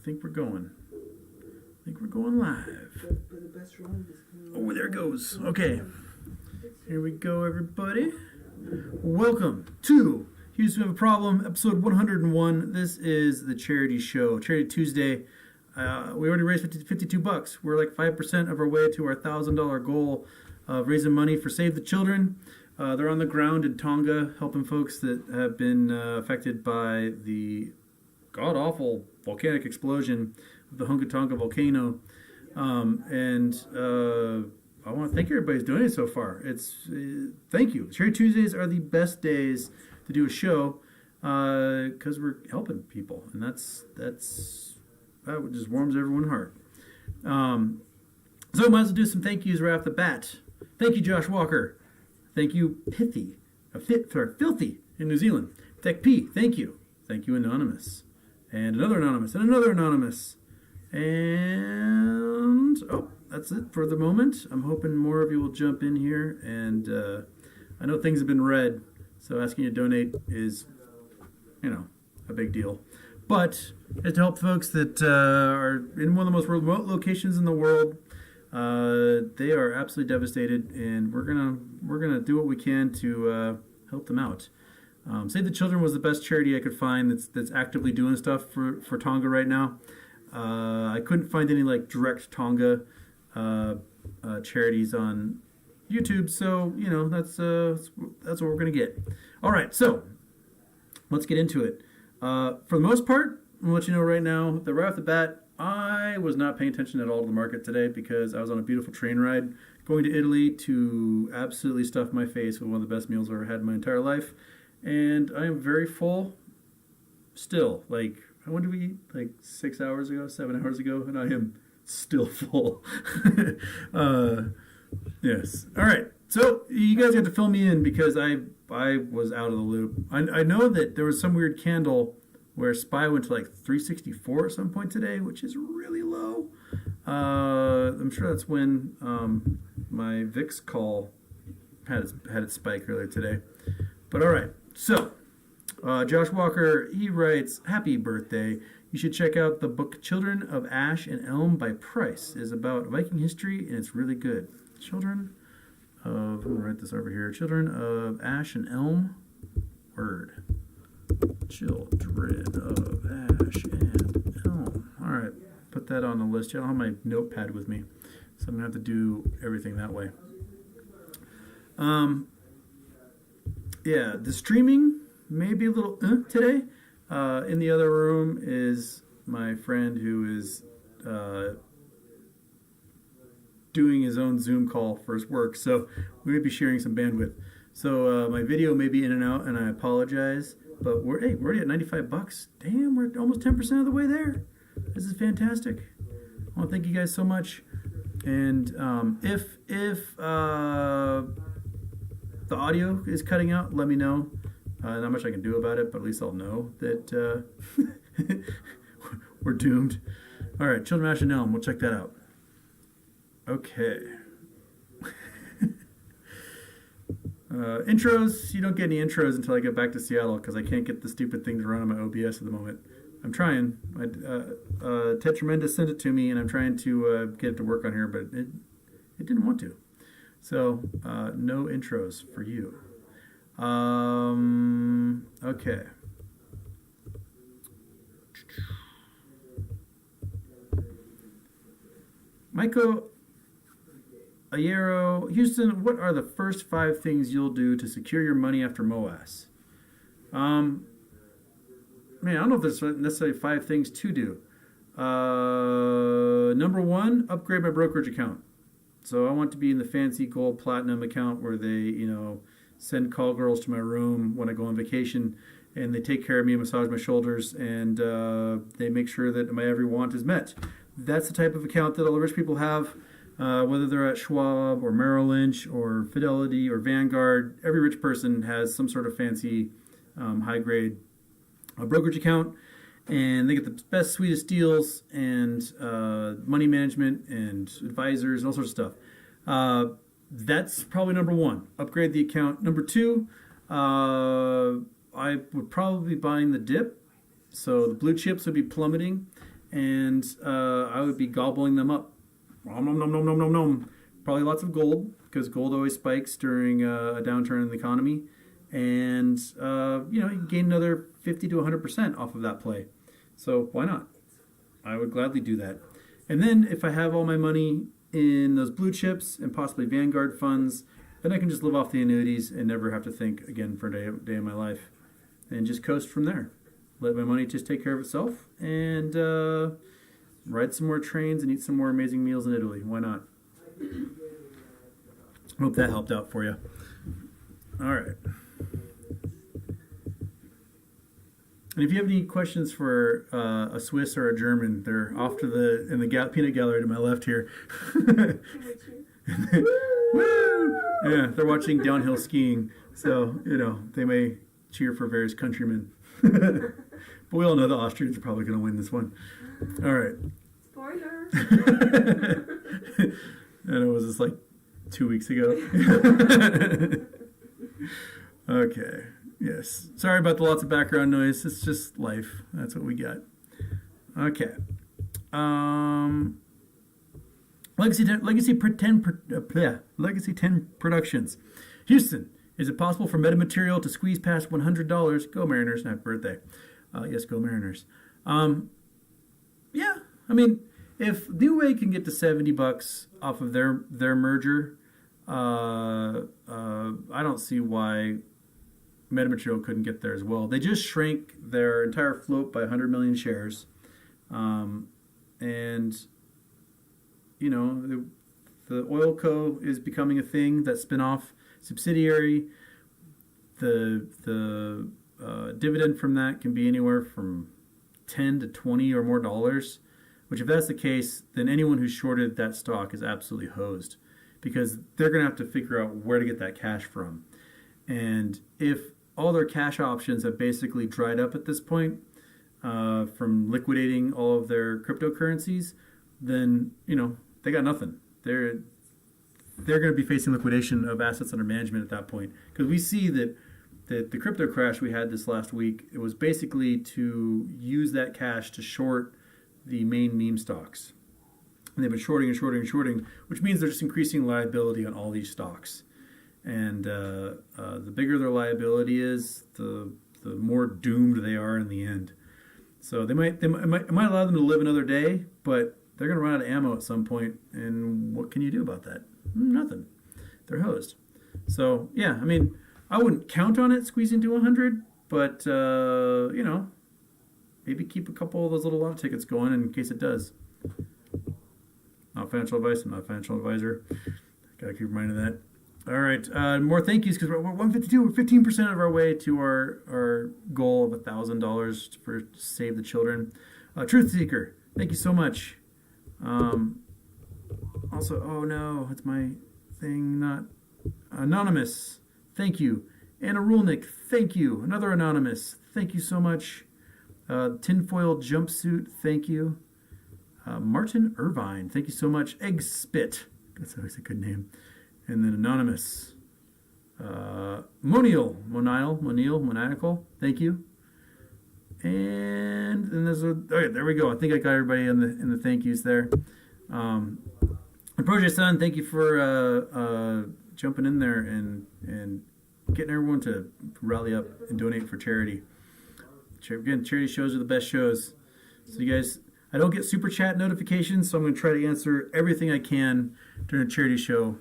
think we're going. I think we're going live. Oh, there it goes. Okay. Here we go, everybody. Welcome to Houston Have a Problem, episode 101. This is the charity show, Charity Tuesday. We already raised $52. We're like 5% of our way to our $1,000 goal of raising money for Save the Children. They're on the ground in Tonga helping folks that have been affected by the god-awful volcanic explosion of the Hunga Tonga volcano. I want to thank everybody who's doing it so far. Thank you. Charity Tuesdays are the best days to do a show because we're helping that just warms everyone's heart. So might as well do some thank yous right off the bat. Thank you, Josh Walker. Thank you, Filthy in New Zealand. Tech P, thank you. Thank you, Anonymous. And another Anonymous, and another Anonymous. And, that's it for the moment. I'm hoping more of you will jump in here. And I know things have been read, so asking you to donate is, a big deal. But it's to help folks that are in one of the most remote locations in the world. They are absolutely devastated, and we're gonna do what we can to help them out. Save the Children was the best charity I could find that's actively doing stuff for Tonga right now. I couldn't find any direct Tonga charities on YouTube, so that's what we're gonna get. All right, so let's get into it. For the most part, I'm gonna let you know right now that right off the bat, I was not paying attention at all to the market today because I was on a beautiful train ride going to Italy to absolutely stuff my face with one of the best meals I've ever had in my entire life. And I am very full still. When did we eat? 6 hours ago, 7 hours ago, and I am still full. Yes. All right. So you guys have to fill me in because I was out of the loop. I know that there was some weird candle where SPY went to 364 at some point today, which is really low. I'm sure that's when my VIX call had its spike earlier today. But all right, so Josh Walker, he writes, "Happy birthday. You should check out the book Children of Ash and Elm by Price. It is about Viking history, and it's really good. I'm going to write this over here. Children of Ash and Elm, word. Children of Ash and Elm. All right, put that on the list. I don't have my notepad with me, so I'm going to have to do everything that way. Yeah, the streaming may be a little today. In the other room is my friend who is doing his own Zoom call for his work, so we may be sharing some bandwidth. So my video may be in and out, and I apologize. But we're already at $95. Damn, we're almost 10% of the way there. This is fantastic. I want to thank you guys so much. And if the audio is cutting out, let me know. Not much I can do about it, but at least I'll know that we're doomed. All right, Children of Ash and Elm. We'll check that out. Okay. Intros, you don't get any intros until I get back to Seattle because I can't get the stupid thing to run on my OBS at the moment. I'm trying. Ted Tremendous sent it to me, and I'm trying to get it to work on here, but it didn't want to. So, no intros for you. Okay. Michael Ayero, Houston, what are the first 5 things you'll do to secure your money after MOAS? Man, I don't know if there's necessarily 5 things to do. Number 1, upgrade my brokerage account. So I want to be in the fancy gold platinum account where they, send call girls to my room when I go on vacation, and they take care of me and massage my shoulders, and they make sure that my every want is met. That's the type of account that all the rich people have. Whether they're at Schwab or Merrill Lynch or Fidelity or Vanguard, every rich person has some sort of fancy high-grade brokerage account, and they get the best, sweetest deals and money management and advisors and all sorts of stuff. That's probably number 1. Upgrade the account. Number 2, I would probably be buying the dip. So the blue chips would be plummeting, and I would be gobbling them up. Nom, nom, nom, nom, nom, nom, nom. Probably lots of gold, because gold always spikes during a downturn in the economy. And, you can gain another 50 to 100% off of that play. So why not? I would gladly do that. And then if I have all my money in those blue chips and possibly Vanguard funds, then I can just live off the annuities and never have to think again for a day of my life. And just coast from there. Let my money just take care of itself, and ride some more trains and eat some more amazing meals in Italy. Why not? Hope that helped out for you. All right. And if you have any questions for a Swiss or a German, they're off to in the peanut gallery to my left here. Woo! Yeah, they're watching downhill skiing, so they may cheer for various countrymen. But we all know the Austrians are probably going to win this one. All right. Spoiler. And it was just like 2 weeks ago. Okay. Yes. Sorry about the lots of background noise. It's just life. That's what we got. Okay. Legacy 10 Productions. Houston. Is it possible for metamaterial to squeeze past $100? Go Mariners. Happy birthday. Yes, go Mariners. Yeah. I mean, if New Way can get to $70 off of their merger, I don't see why metamaterial couldn't get there as well. They just shrank their entire float by 100 million shares. And, the Oil Co. is becoming a thing, that spin-off subsidiary. The dividend from that can be anywhere from 10 to 20 or more dollars, which if that's the case, then anyone who shorted that stock is absolutely hosed, because they're going to have to figure out where to get that cash from. And if all their cash options have basically dried up at this point from liquidating all of their cryptocurrencies, then, they got nothing. They're going to be facing liquidation of assets under management at that point, because we see that the crypto crash we had this last week, it was basically to use that cash to short the main meme stocks. And they've been shorting and shorting and shorting, which means they're just increasing liability on all these stocks. And the bigger their liability is, the more doomed they are in the end. So it might allow them to live another day, but they're going to run out of ammo at some point. And what can you do about that? Nothing. They're hosed. So yeah, I mean, I wouldn't count on it squeezing to 100, but maybe keep a couple of those little lotto tickets going in case it does. Not financial advice. I'm not a financial advisor. Gotta keep reminding that. All right, more thank yous, because we're 152. We're 15% of our way to our goal of $1,000 for Save the Children. Truth Seeker, thank you so much. Also, oh no, it's my thing, not anonymous. Thank you. Anna Rulnick, thank you. Another anonymous, thank you so much. Tinfoil Jumpsuit, thank you. Martin Irvine, thank you so much. Egg Spit, that's always a good name. And then anonymous. Monial, thank you. And then there's okay, there we go. I think I got everybody in the thank yous there. And Project Sun, thank you for jumping in there and getting everyone to rally up and donate for charity. Again, charity shows are the best shows. So you guys, I don't get super chat notifications, so I'm going to try to answer everything I can during a charity show.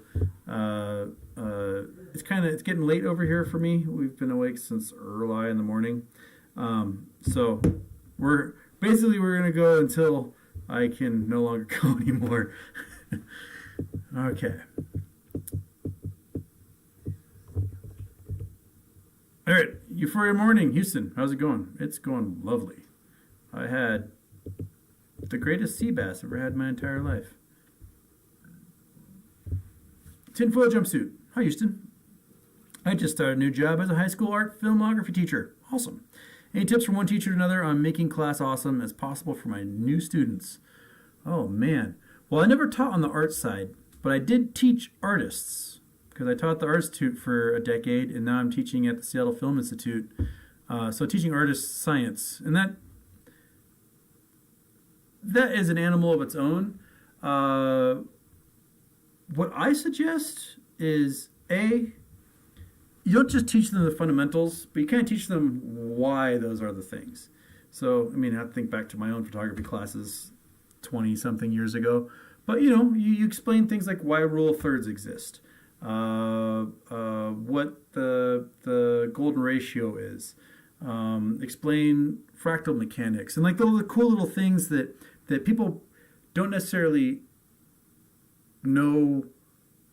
It's getting late over here for me. We've been awake since early in the morning. So we're going to go until I can no longer go anymore. Okay. All right, Euphoria Morning, Houston. How's it going? It's going lovely. I had the greatest sea bass I've ever had in my entire life. Tinfoil Jumpsuit. Hi, Houston. I just started a new job as a high school art filmography teacher. Awesome. Any tips from one teacher to another on making class awesome as possible for my new students? Oh, man. Well, I never taught on the art side, but I did teach artists, because I taught the Art Institute for a decade, and now I'm teaching at the Seattle Film Institute. So teaching artists science. And that is an animal of its own. Uh, what I suggest is you don't just teach them the fundamentals, but you can't teach them why those are the things. So, I mean, I think back to my own photography classes 20 something years ago. But, you explain things like why rule of thirds exist, what the golden ratio is, explain fractal mechanics, and like the cool little things that people don't necessarily know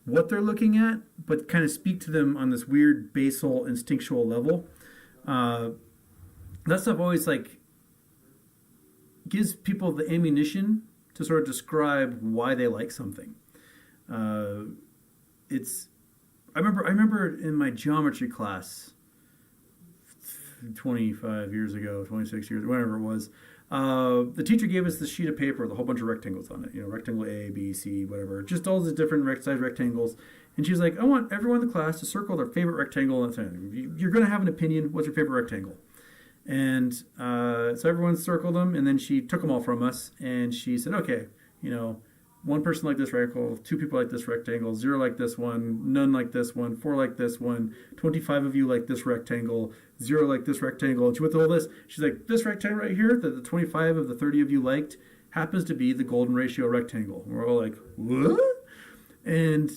what they're looking at, but kind of speak to them on this weird basal instinctual level. That stuff always like gives people the ammunition to sort of describe why they like something. It's I remember in my geometry class 25 years ago, 26 years, whatever it was, the teacher gave us this sheet of paper with a whole bunch of rectangles on it. Rectangle A, B, C, whatever. Just all the different size rectangles. And she was like, I want everyone in the class to circle their favorite rectangle. You're going to have an opinion. What's your favorite rectangle? And so everyone circled them, and then she took them all from us, and she said, okay, one person like this rectangle, two people like this rectangle, 0 like this one, none like this one, 4 like this one, 25 of you like this rectangle, 0 like this rectangle. And she went through all this. She's like, this rectangle right here that the 25 of the 30 of you liked happens to be the golden ratio rectangle. And we're all like, what? And,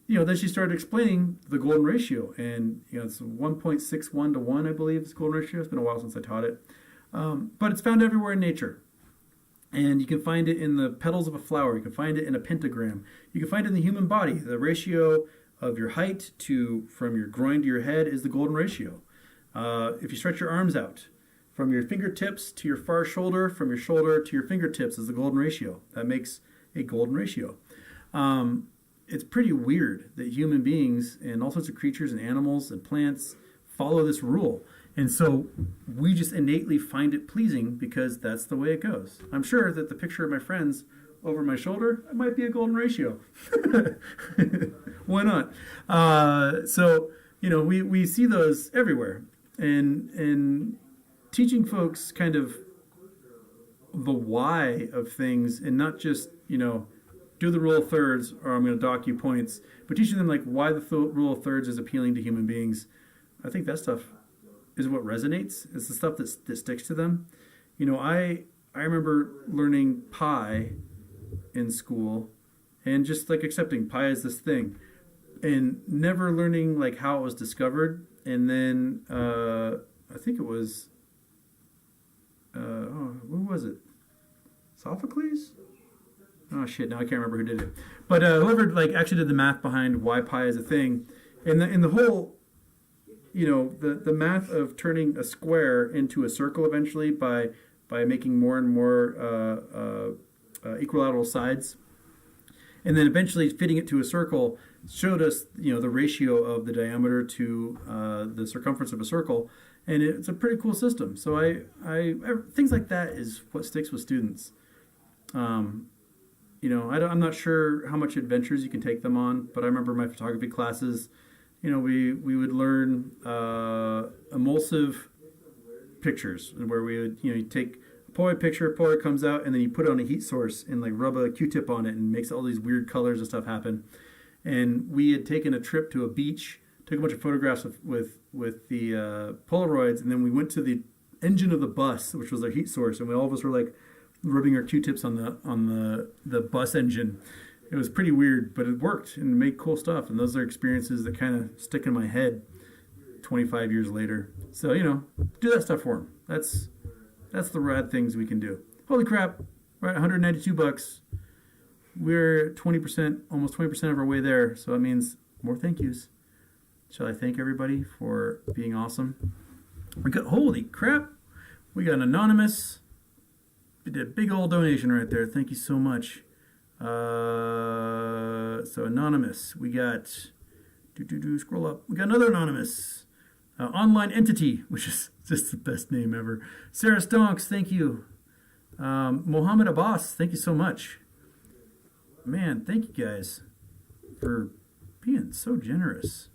then she started explaining the golden ratio. And, it's 1.61 to 1, I believe, is the golden ratio. It's been a while since I taught it. But it's found everywhere in nature. And you can find it in the petals of a flower. You can find it in a pentagram. You can find it in the human body. The ratio of your height from your groin to your head is the golden ratio. If you stretch your arms out, from your fingertips to your far shoulder, from your shoulder to your fingertips is the golden ratio. That makes a golden ratio. It's pretty weird that human beings and all sorts of creatures and animals and plants follow this rule. And so we just innately find it pleasing because that's the way it goes. I'm sure that the picture of my friends over my shoulder, it might be a golden ratio. Why not? We see those everywhere. And teaching folks kind of the why of things and not just, do the rule of thirds or I'm going to dock you points, but teaching them like why the rule of thirds is appealing to human beings. I think that stuff is what resonates. It's the stuff that sticks to them. I remember learning pi in school and just like accepting pi as this thing and never learning like how it was discovered. And then I think it was who was it? Sophocles? Oh shit! Now I can't remember who did it. But whoever like actually did the math behind why pi is a thing, and the whole, the math of turning a square into a circle eventually by making more and more equilateral sides, and then eventually fitting it to a circle showed us the ratio of the diameter to the circumference of a circle, and it's a pretty cool system. So I things like that is what sticks with students. I'm not sure how much adventures you can take them on, but I remember my photography classes. We would learn emulsive pictures where we would you take a Polaroid picture, Polaroid comes out, and then you put it on a heat source and like rub a Q-tip on it and makes all these weird colors and stuff happen. And we had taken a trip to a beach, took a bunch of photographs with the Polaroids, and then we went to the engine of the bus, which was our heat source, and all of us were like rubbing our Q-tips on the bus engine. It was pretty weird, but it worked and made cool stuff. And those are experiences that kind of stick in my head 25 years later. So, do that stuff for them. That's the rad things we can do. Holy crap, we're at $192. We're 20%, almost 20% of our way there. So that means more thank yous. Shall I thank everybody for being awesome? Holy crap, we got an anonymous. We did a big old donation right there. Thank you so much. So anonymous, we got scroll up. We got another anonymous online entity, which is just the best name ever. Sarah Stonks, thank you. Mohammed Abbas, thank you so much. Man, thank you guys for being so generous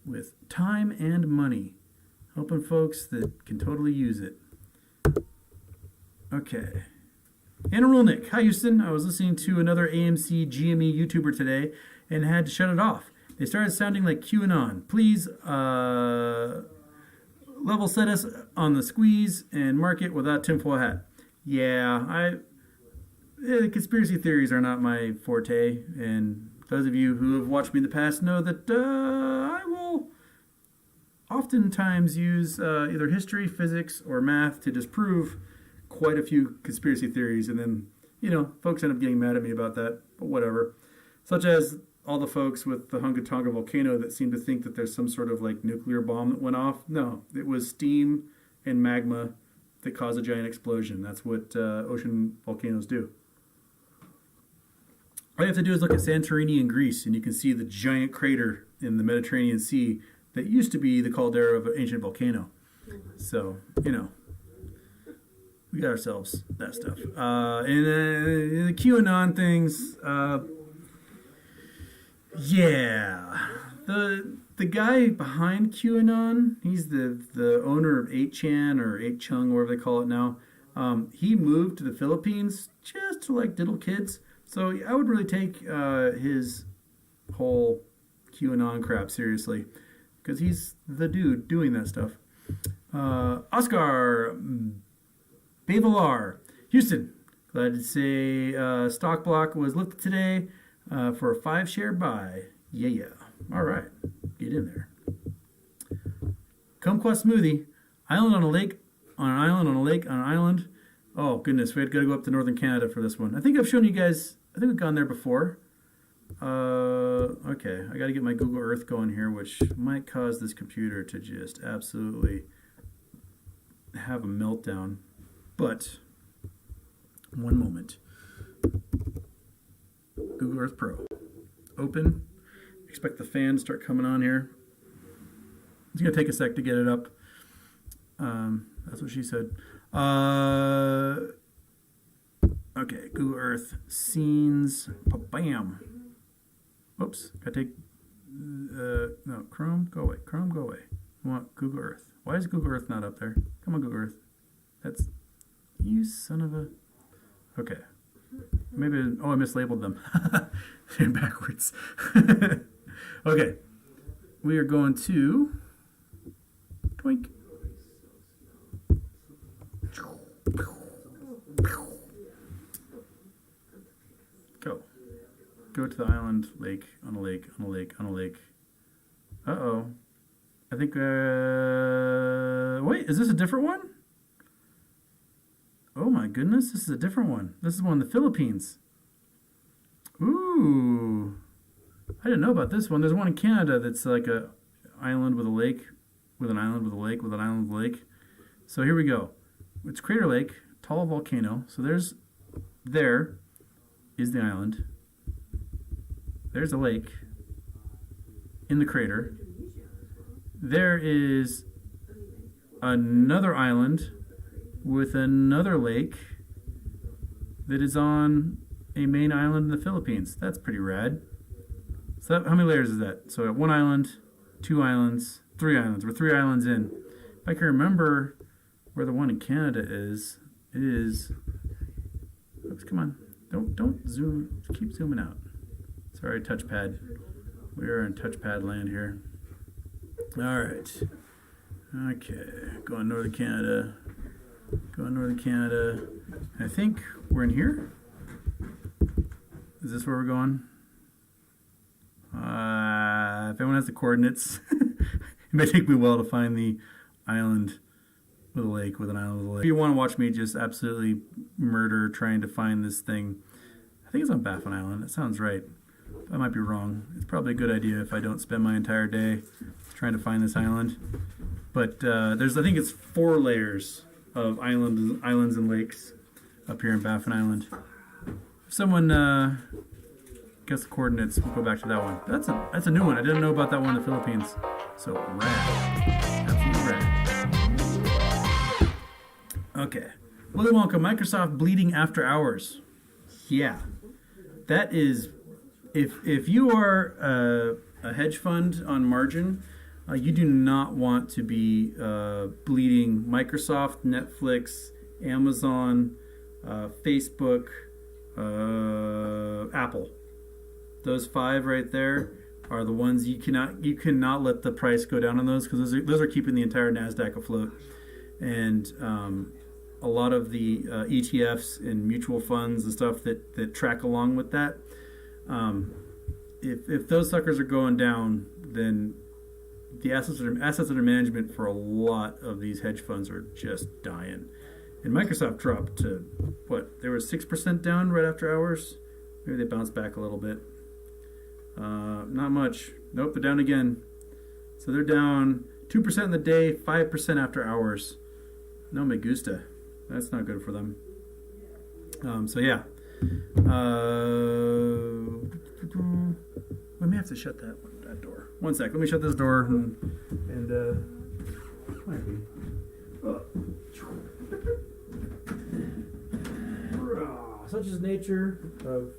with time and money, helping folks that can totally use it. Okay. Anna Rulnick. Hi, Houston. I was listening to another AMC GME YouTuber today and had to shut it off. They started sounding like QAnon. Please level set us on the squeeze and mark it without tinfoil hat. Yeah, conspiracy theories are not my forte, and those of you who have watched me in the past know that I will oftentimes use either history, physics, or math to disprove quite a few conspiracy theories, and then, folks end up getting mad at me about that, but whatever. Such as all the folks with the Hunga Tonga volcano that seem to think that there's some sort of like nuclear bomb that went off. No, it was steam and magma that caused a giant explosion. That's what ocean volcanoes do. All you have to do is look at Santorini in Greece, and you can see the giant crater in the Mediterranean Sea that used to be the caldera of an ancient volcano. So, we got ourselves that stuff. And the QAnon things, yeah. The guy behind QAnon, he's the owner of 8chan or 8chung, whatever they call it now. He moved to the Philippines just to like diddle kids. So I would really take his whole QAnon crap seriously, because he's the dude doing that stuff. Oscar Bavelar, Houston. Glad to say Stock Block was looked at today for a 5-share buy. Yeah. All right, get in there. Kumquat Smoothie, island on a lake, on an island on a lake on an island. Oh goodness, we had to go up to northern Canada for this one. I think I've shown you guys. I think we've gone there before. Okay, I got to get my Google Earth going here, which might cause this computer to just absolutely have a meltdown. But one moment. Google Earth Pro. Open. Expect the fan to start coming on here. It's going to take a sec to get it up. That's what she said. Okay, Google Earth scenes. Bam. Oops. Gotta take. No, Chrome, go away. Chrome, go away. I want Google Earth. Why is Google Earth not up there? Come on, Google Earth. That's. You son of a. Okay. Maybe. Oh, I mislabeled them. They're backwards. Okay. We are going to. Twink. Go to the island, lake, on a lake, on a lake, on a lake. Uh-oh. I think, wait, is this a different one? Oh my goodness, this is a different one. This is one in the Philippines. Ooh. I didn't know about this one. There's one in Canada that's like a island with a lake, with an island with a lake, with an island with a lake. So here we go. It's Crater Lake, tall volcano. So there is the island. There's a lake in the crater. There is another island with another lake that is on a main island in the Philippines. That's pretty rad. So how many layers is that? So one island, 2 islands, 3 islands. We're 3 islands in. If I can remember where the one in Canada is, it is. Oops, come on. Don't zoom. Keep zooming out. Sorry, touchpad. We are in touchpad land here. All right. Okay. Going northern Canada. Going northern Canada. I think we're in here. Is this where we're going? If anyone has the coordinates, it may take me a while to find the island with a lake, with an island with a lake. If you want to watch me just absolutely murder trying to find this thing, I think it's on Baffin Island. That sounds right. I might be wrong. It's probably a good idea if I don't spend my entire day trying to find this island. But I think it's 4 layers of islands and lakes up here in Baffin Island. If someone gets the coordinates, we'll go back to that one. That's a new one. I didn't know about that one in the Philippines. So rad. Absolutely rad. Okay. Willy Wonka, Microsoft bleeding after hours. Yeah. That is... If you are a hedge fund on margin, you do not want to be bleeding Microsoft, Netflix, Amazon, Facebook, Apple. Those five right there are the ones you cannot let the price go down on those, because those are keeping the entire Nasdaq afloat. And a lot of the ETFs and mutual funds and stuff that track along with that. If those suckers are going down, then the assets under management for a lot of these hedge funds are just dying. And Microsoft dropped to what? They were 6% down right after hours. Maybe they bounced back a little bit. Not much. Nope, they're down again. So they're down 2% in the day, 5% after hours. No me gusta. That's not good for them. So yeah. We may have to shut that door. One sec. Let me shut this door and might be. Such is nature of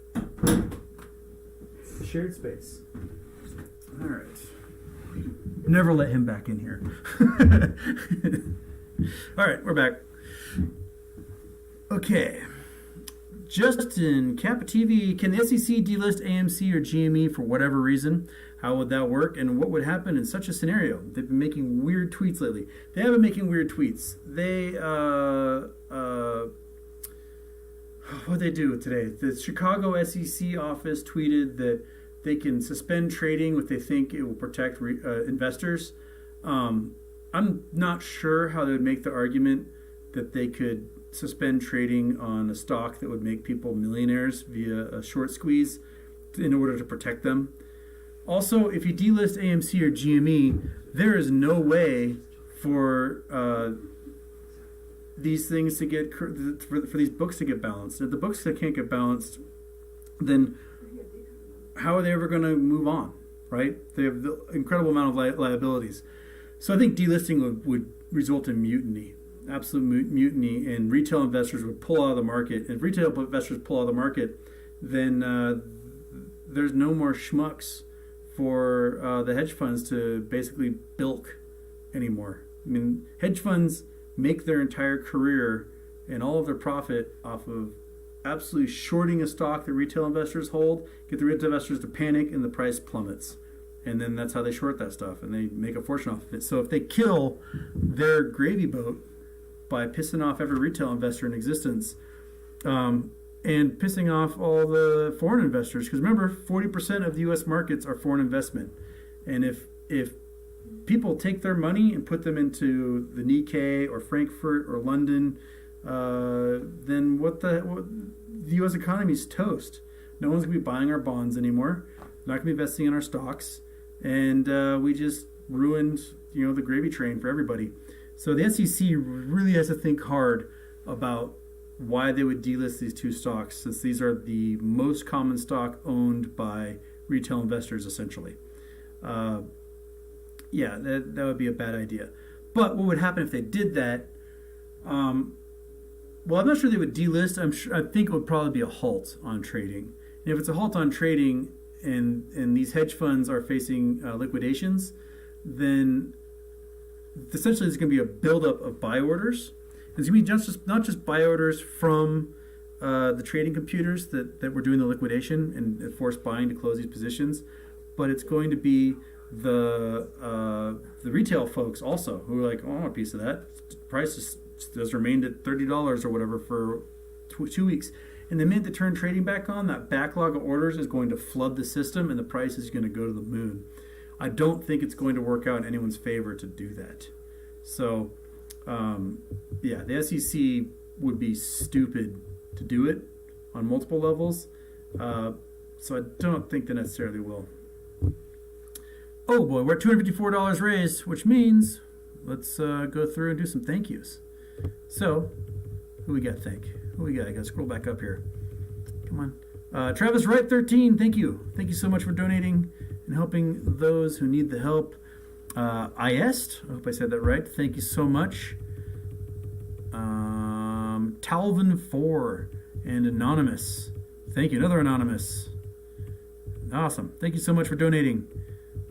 shared space. All right. Never let him back in here. All right, we're back. Okay. Justin, Kappa TV, can the SEC delist AMC or GME for whatever reason? How would that work, and what would happen in such a scenario? They've been making weird tweets lately. They have been making weird tweets. They, what they do today? The Chicago SEC office tweeted that they can suspend trading if they think it will protect investors. I'm not sure how they would make the argument that they could suspend trading on a stock that would make people millionaires via a short squeeze in order to protect them. Also, if you delist AMC or GME, there is no way for these things to get for these books to get balanced. If the books can't get balanced, then how are they ever going to move on, right? They have the incredible amount of liabilities. So I think delisting would result in mutiny, absolute mutiny, and retail investors would pull out of the market. If retail investors pull out of the market, then there's no more schmucks for the hedge funds to basically bilk anymore. I mean, hedge funds make their entire career and all of their profit off of absolutely shorting a stock that retail investors hold, get the retail investors to panic, and the price plummets. And then that's how they short that stuff, and they make a fortune off of it. So if they kill their gravy boat by pissing off every retail investor in existence, and pissing off all the foreign investors, because remember, 40% of the U.S. markets are foreign investment. And if people take their money and put them into the Nikkei or Frankfurt or London, then the U.S. economy is toast. No one's going to be buying our bonds anymore. Not going to be investing in our stocks. And we just ruined, the gravy train for everybody. So the SEC really has to think hard about why they would delist these two stocks, since these are the most common stock owned by retail investors, essentially. That would be a bad idea. But what would happen if they did that? I'm not sure they would delist. I think it would probably be a halt on trading. And if it's a halt on trading and these hedge funds are facing liquidations, then essentially there's going to be a buildup of buy orders. There's going to be not just buy orders from the trading computers that were doing the liquidation and forced buying to close these positions, but it's going to be the retail folks also who are like, oh, I want a piece of that. The price has remained at $30 or whatever for 2 weeks. And the minute they turn trading back on, that backlog of orders is going to flood the system and the price is going to go to the moon. I don't think it's going to work out in anyone's favor to do that. So, the SEC would be stupid to do it on multiple levels. So I don't think they necessarily will. Oh boy, we're at $254 raised, which means let's go through and do some thank yous. So, who we got Who we got? I gotta scroll back up here. Come on. Travis Wright 13, thank you. Thank you so much for donating and helping those who need the help. Iest, I hope I said that right. Thank you so much. Talvin 4 and Anonymous. Thank you. Another Anonymous. Awesome. Thank you so much for donating.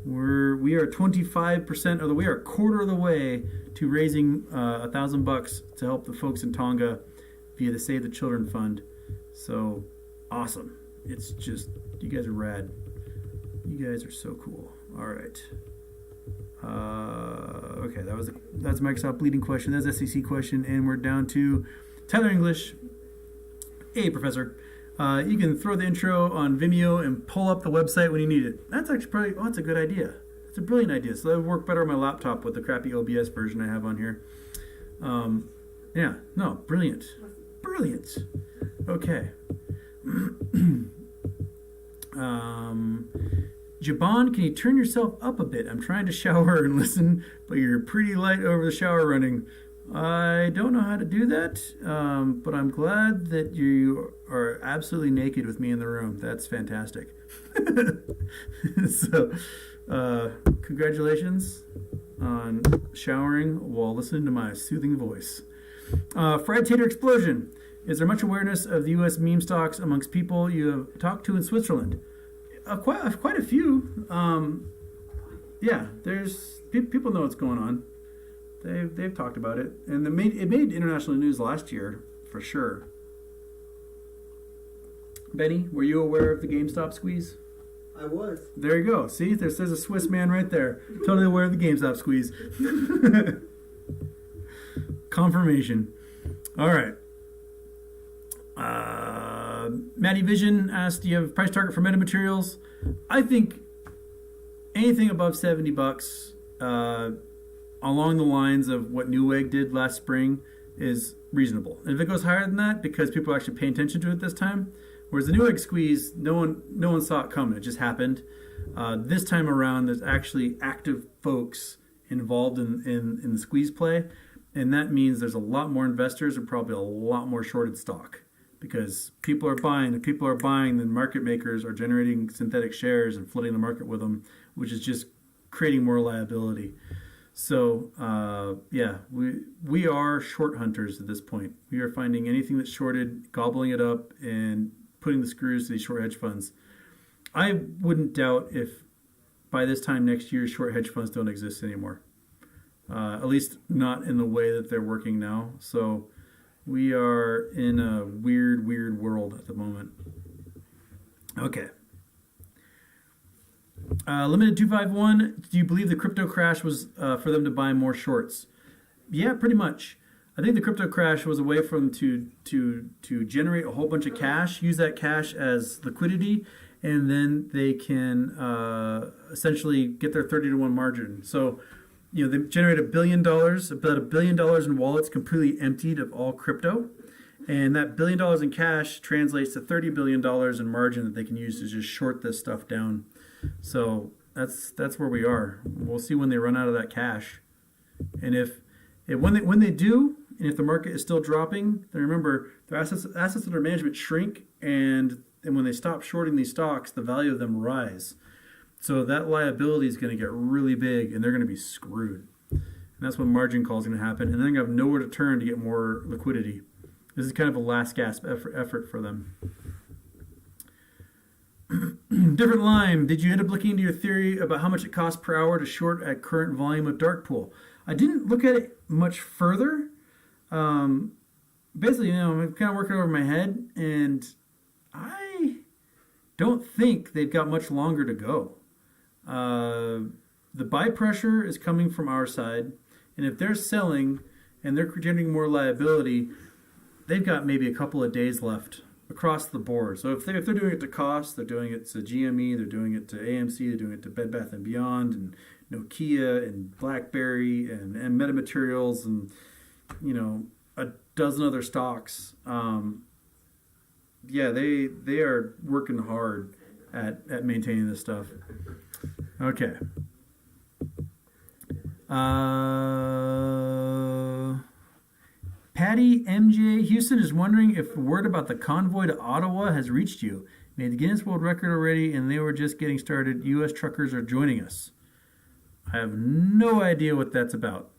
We are 25% of the way, or a quarter of the way to raising $1,000 to help the folks in Tonga via the Save the Children Fund. So awesome. It's just, you guys are rad. You guys are so cool. All right. Okay, that's Microsoft Bleeding question. That's SEC question, and we're down to Tyler English. Hey, Professor. You can throw the intro on Vimeo and pull up the website when you need it. That's actually probably, that's a good idea. It's a brilliant idea. So that would work better on my laptop with the crappy OBS version I have on here. Yeah, no, brilliant. Brilliant. Okay. Jabon, can you turn yourself up a bit? I'm trying to shower and listen, but you're pretty light over the shower running. I don't know how to do that, but I'm glad that you are absolutely naked with me in the room. That's fantastic. So, congratulations on showering while listening to my soothing voice. Fried Tater Explosion. Is there much awareness of the U.S. meme stocks amongst people you have talked to in Switzerland? Quite a few. Yeah, there's people know what's going on. They've talked about it, and it made international news last year for sure. Benny, were you aware of the GameStop squeeze? I was. There you go. See, there's a Swiss man right there, totally aware of the GameStop squeeze. Confirmation. All right. Matty Vision asked, do you have a price target for metamaterials? I think anything above $70, along the lines of what Newegg did last spring, is reasonable. And if it goes higher than that, because people are actually paying attention to it this time, whereas the Newegg squeeze, no one saw it coming. It just happened. This time around, there's actually active folks involved in the squeeze play, and that means there's a lot more investors and probably a lot more shorted stock, because people are buying, then market makers are generating synthetic shares and flooding the market with them, which is just creating more liability. So yeah, we are short hunters at this point. We are finding anything that's shorted, gobbling it up, and putting the screws to these short hedge funds. I wouldn't doubt if by this time next year short hedge funds don't exist anymore. At least not in the way that they're working now. So we are in a weird world at the moment. Okay. Limited 251, do you believe the crypto crash was for them to buy more shorts? Yeah, pretty much. I think the crypto crash was a way for them to generate a whole bunch of cash, use that cash as liquidity, and then they can essentially get their 30-to-1 margin. So, you know, they generate $1 billion, about $1 billion in wallets completely emptied of all crypto. And that $1 billion in cash translates to $30 billion in margin that they can use to just short this stuff down. So that's where we are. We'll see when they run out of that cash, and when they do, and if the market is still dropping, then remember their assets under management shrink, and when they stop shorting these stocks, the value of them rise. So that liability is going to get really big, and they're going to be screwed. And that's when margin call is going to happen, and then they're going to have nowhere to turn to get more liquidity. This is kind of a last gasp effort for them. Different Lime, did you end up looking into your theory about how much it costs per hour to short at current volume of dark pool? I didn't look at it much further. Basically, you know, I'm kind of working over my head, and I don't think they've got much longer to go. The buy pressure is coming from our side, and if they're selling and they're generating more liability, they've got maybe a couple of days left across the board. So if they're doing it to Cost, they're doing it to GME, they're doing it to AMC, they're doing it to Bed Bath & Beyond, and Nokia, and BlackBerry, and Metamaterials, and, you know, a dozen other stocks. Yeah, they are working hard at maintaining this stuff. Okay. Patty MJ Houston is wondering if word about the convoy to Ottawa has reached you. Made the Guinness World Record already, and they were just getting started. U.S. truckers are joining us. I have no idea what that's about.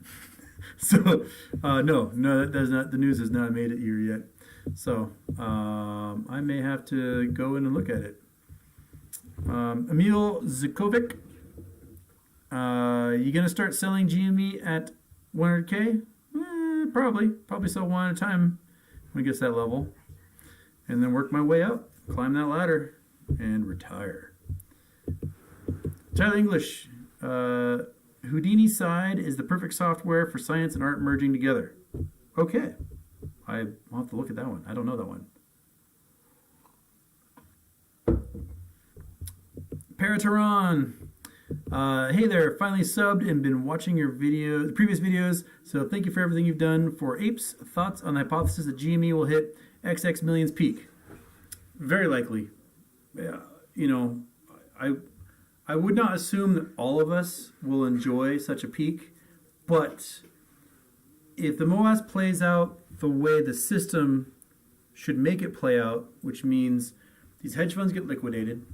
So, no, that does not. The news has not made it here yet. So, I may have to go in and look at it. Emil Zikovic, you gonna start selling GME at 100K? Probably sell one at a time. when it gets to that level, and then work my way up, climb that ladder, and retire. Tyler English, Houdini Side is the perfect software for science and art merging together. Okay, I'll have to look at that one. I don't know that one. Parataron. Hey there, finally subbed and been watching your previous videos, so thank you for everything you've done for apes. Thoughts on the hypothesis that GME will hit XX millions peak? Very likely. You know, I would not assume that all of us will enjoy such a peak, but if the MOAS plays out the way the system should make it play out, which means these hedge funds get liquidated,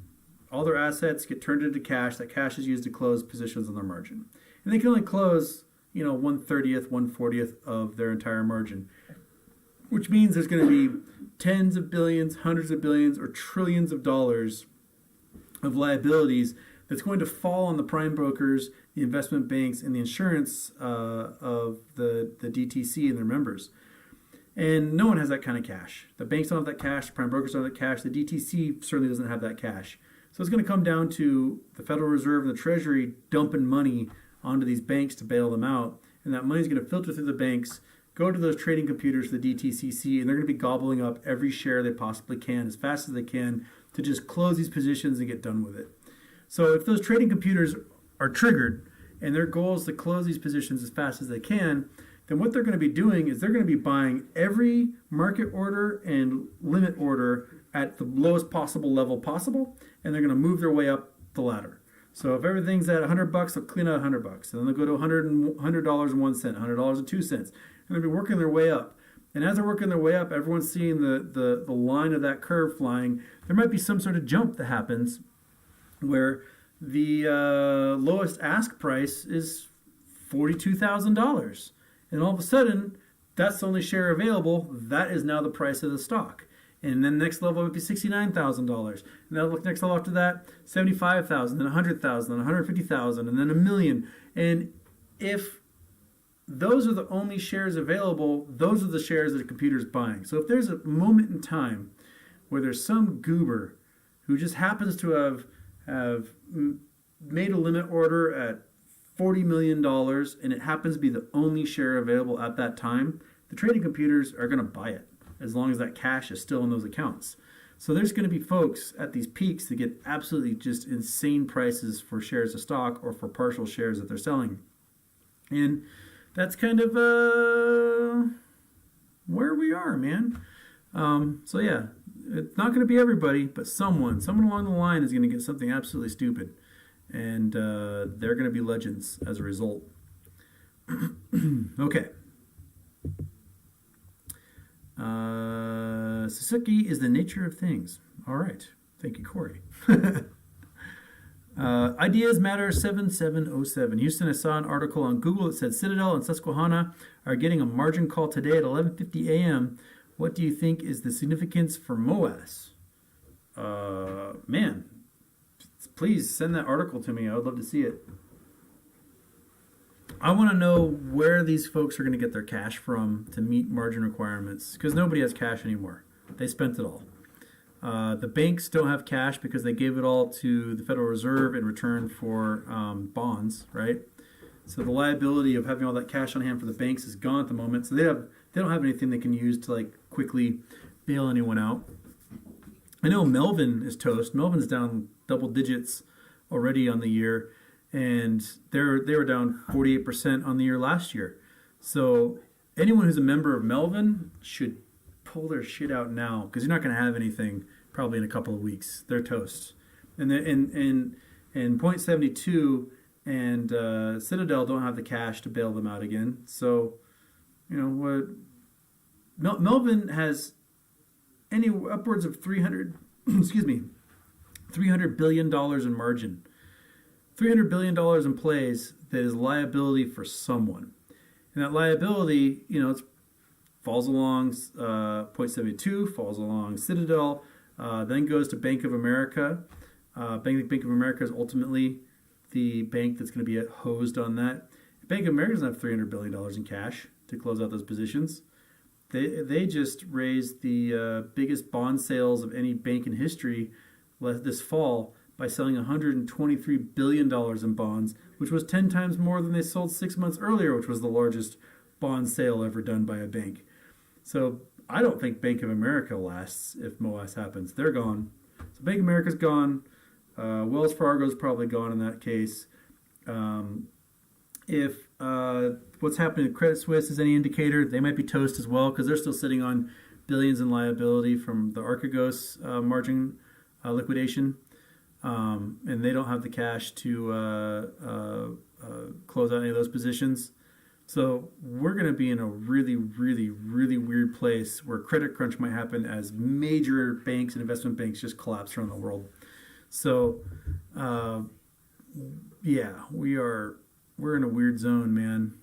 all their assets get turned into cash. That cash is used to close positions on their margin. And they can only close, 1/30th, 1/40th of their entire margin, which means there's going to be tens of billions, hundreds of billions, or trillions of dollars of liabilities that's going to fall on the prime brokers, the investment banks, and the insurance of the DTC and their members. And no one has that kind of cash. The banks don't have that cash. The prime brokers don't have that cash. The DTC certainly doesn't have that cash. So it's going to come down to the Federal Reserve and the Treasury dumping money onto these banks to bail them out. And that money is going to filter through the banks, go to those trading computers, the DTCC, and they're going to be gobbling up every share they possibly can as fast as they can to just close these positions and get done with it. So if those trading computers are triggered and their goal is to close these positions as fast as they can, then what they're going to be doing is they're going to be buying every market order and limit order at the lowest possible level possible, and they're going to move their way up the ladder. So if everything's at $100, they'll clean out $100, and then they'll go to $100.01, $100.02, and they'll be working their way up. And as they're working their way up, everyone's seeing the line of that curve flying. There might be some sort of jump that happens where the lowest ask price is $42,000. And all of a sudden, that's the only share available. That is now the price of the stock. And then the next level would be $69,000. And the next level after that, $75,000, then $100,000, then $150,000, and then $1 million. And if those are the only shares available, those are the shares that the computer's buying. So if there's a moment in time where there's some goober who just happens to have made a limit order at $40 million, and it happens to be the only share available at that time, the trading computers are going to buy it as long as that cash is still in those accounts. So there's going to be folks at these peaks that get absolutely just insane prices for shares of stock or for partial shares that they're selling. And that's kind of where we are, man. So yeah, it's not going to be everybody, but someone along the line is going to get something absolutely stupid. And they're going to be legends as a result. Okay. Suzuki is the nature of things. All right. Thank you, Corey. Ideas Matter 7707. Houston, I saw an article on Google that said Citadel and Susquehanna are getting a margin call today at 11:50 a.m. What do you think is the significance for MOAS? Man, please send that article to me. I would love to see it. I want to know where these folks are going to get their cash from to meet margin requirements, because nobody has cash anymore. They spent it all. The banks don't have cash because they gave it all to the Federal Reserve in return for bonds, right? So the liability of having all that cash on hand for the banks is gone at the moment. So they don't have anything they can use to quickly bail anyone out. I know Melvin is toast. Melvin's down double digits already on the year, and they were down 48% on the year last year. So anyone who's a member of Melvin should pull their shit out now, because you're not going to have anything probably in a couple of weeks. They're toast. And Point 72 and Citadel don't have the cash to bail them out again. So, Melvin has upwards of $300 billion in margin. $300 billion in plays that is liability for someone. And that liability, it falls along Point 72, falls along Citadel, then goes to Bank of America. Bank of America is ultimately the bank that's going to be hosed on that. Bank of America doesn't have $300 billion in cash to close out those positions. they just raised the biggest bond sales of any bank in history this fall by selling $123 billion in bonds, which was 10 times more than they sold 6 months earlier, which was the largest bond sale ever done by a bank. So I don't think Bank of America lasts if MOAS happens. They're gone. So Bank of America's gone. Wells Fargo's probably gone in that case. If what's happening to Credit Suisse is any indicator, they might be toast as well because they're still sitting on billions in liability from the Archegos margin liquidation. And they don't have the cash to close out any of those positions. So we're going to be in a really, really, really weird place where credit crunch might happen as major banks and investment banks just collapse around the world. So, yeah, we're in a weird zone, man.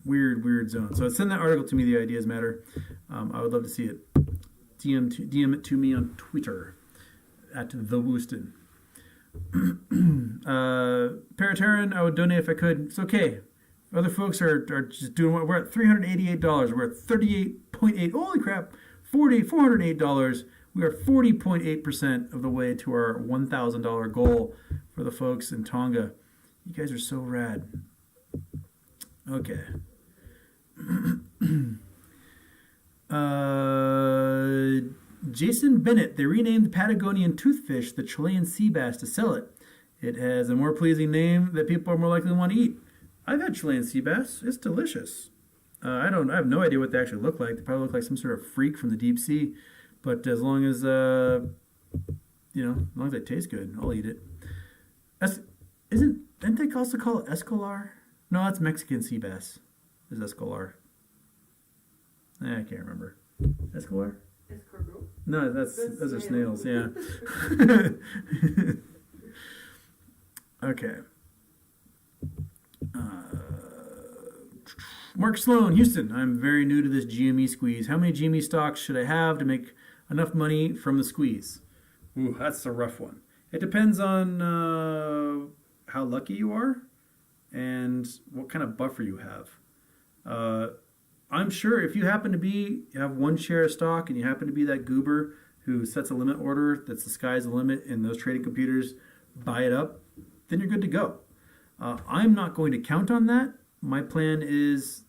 Weird zone. So send that article to me. The ideas matter. I would love to see it. DM it to me on Twitter at the Wooston. Paraterran, I would donate if I could. It's okay. Other folks are just doing what we're at $388. We're at 38.8. Holy crap. $408. We are 40.8% of the way to our $1,000 goal for the folks in Tonga. You guys are so rad. Okay. Jason Bennett, they renamed the Patagonian toothfish the Chilean sea bass to sell it. It has a more pleasing name that people are more likely to want to eat. I've had Chilean sea bass. It's delicious. I have no idea what they actually look like. They probably look like some sort of freak from the deep sea. But as long as as long as they taste good, I'll eat it. Didn't they also call it escolar? No, that's Mexican sea bass. Is escolar? I can't remember. Escolar? Escargot? No, those are snails. Yeah. Okay. Mark Sloan, Houston. I'm very new to this GME squeeze. How many GME stocks should I have to make enough money from the squeeze? Ooh, that's a rough one. It depends on how lucky you are and what kind of buffer you have. I'm sure if you happen to have one share of stock and you happen to be that goober who sets a limit order that's the sky's the limit and those trading computers buy it up, then you're good to go. I'm not going to count on that. My plan is,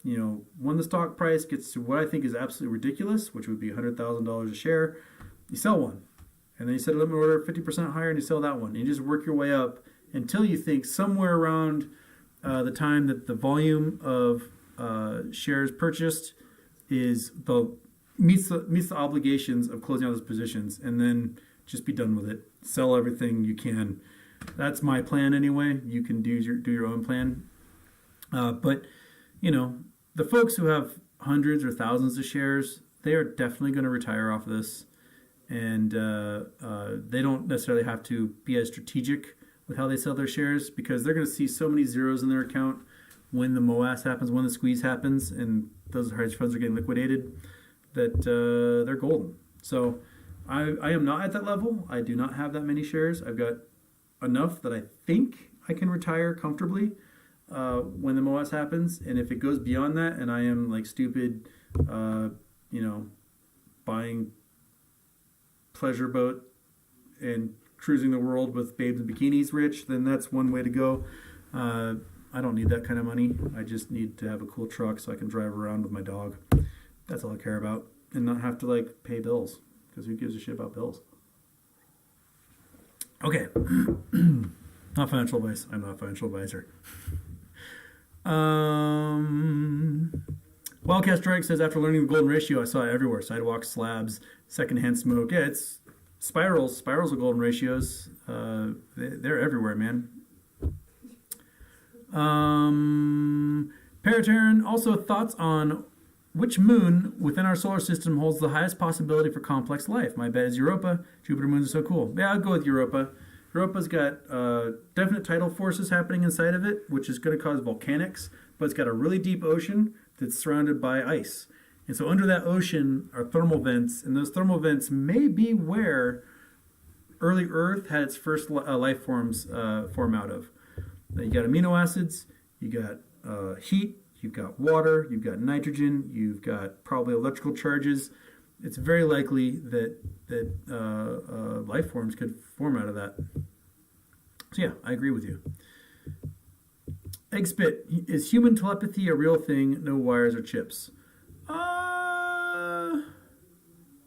when the stock price gets to what I think is absolutely ridiculous, which would be $100,000 a share, you sell one. And then you set a limit order 50% higher and you sell that one. And you just work your way up until you think somewhere around the time that the volume of shares purchased meets the obligations of closing out those positions, and then just be done with it. Sell everything you can. That's my plan anyway. You can do your own plan. But the folks who have hundreds or thousands of shares, they are definitely going to retire off of this, and they don't necessarily have to be as strategic with how they sell their shares because they're going to see so many zeros in their account when the MOAS happens, when the squeeze happens, and those hedge funds are getting liquidated, that they're golden. So I am not at that level. I do not have that many shares. I've got enough that I think I can retire comfortably when the MOAS happens. And if it goes beyond that and I am like stupid, buying pleasure boat and cruising the world with babes and bikinis rich, then that's one way to go. I don't need that kind of money. I just need to have a cool truck so I can drive around with my dog. That's all I care about. And not have to pay bills. Because who gives a shit about bills? Okay. Not financial advice. I'm not a financial advisor. Wildcat Strike says, after learning the golden ratio, I saw it everywhere. Sidewalks, slabs, secondhand smoke. Yeah, it's spirals. Spirals are golden ratios. They're everywhere, man. Paraterran, also thoughts on which moon within our solar system holds the highest possibility for complex life. My bet is Europa. Jupiter moons are so cool. Yeah, I'll go with Europa. Europa's got definite tidal forces happening inside of it, which is going to cause volcanics, but it's got a really deep ocean that's surrounded by ice. And so under that ocean are thermal vents, and those thermal vents may be where early Earth had its first life forms form out of. You got amino acids, you got heat, you've got water, you've got nitrogen, you've got probably electrical charges. It's very likely that life forms could form out of that. So yeah, I agree with you. Eggspit, is human telepathy a real thing? No wires or chips?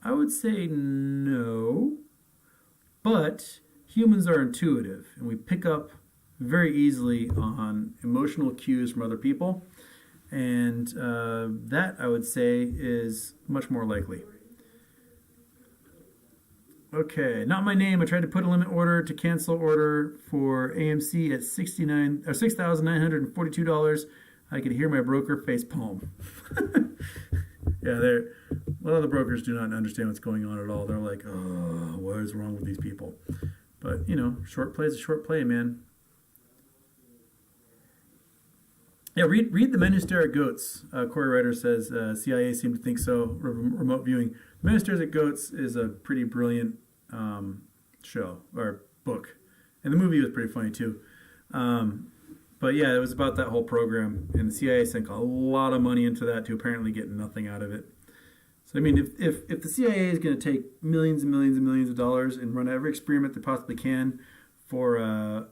I would say no, but humans are intuitive, and we pick up very easily on emotional cues from other people, and that, I would say, is much more likely. Okay, not my name. I tried to put a limit order to cancel order for AMC at $6,942. I could hear my broker face palm. Yeah, a lot of the brokers do not understand what's going on at all. They're like, oh, what is wrong with these people? But, short play is a short play, man. Yeah, read The Men Who Stare at Goats. Corey Ryder says CIA seemed to think so. Remote viewing. The Men Who Stare at Goats is a pretty brilliant show or book, and the movie was pretty funny too. But yeah, it was about that whole program, and the CIA sunk a lot of money into that to apparently get nothing out of it. So I mean, if the CIA is going to take millions and millions and millions of dollars and run every experiment they possibly can for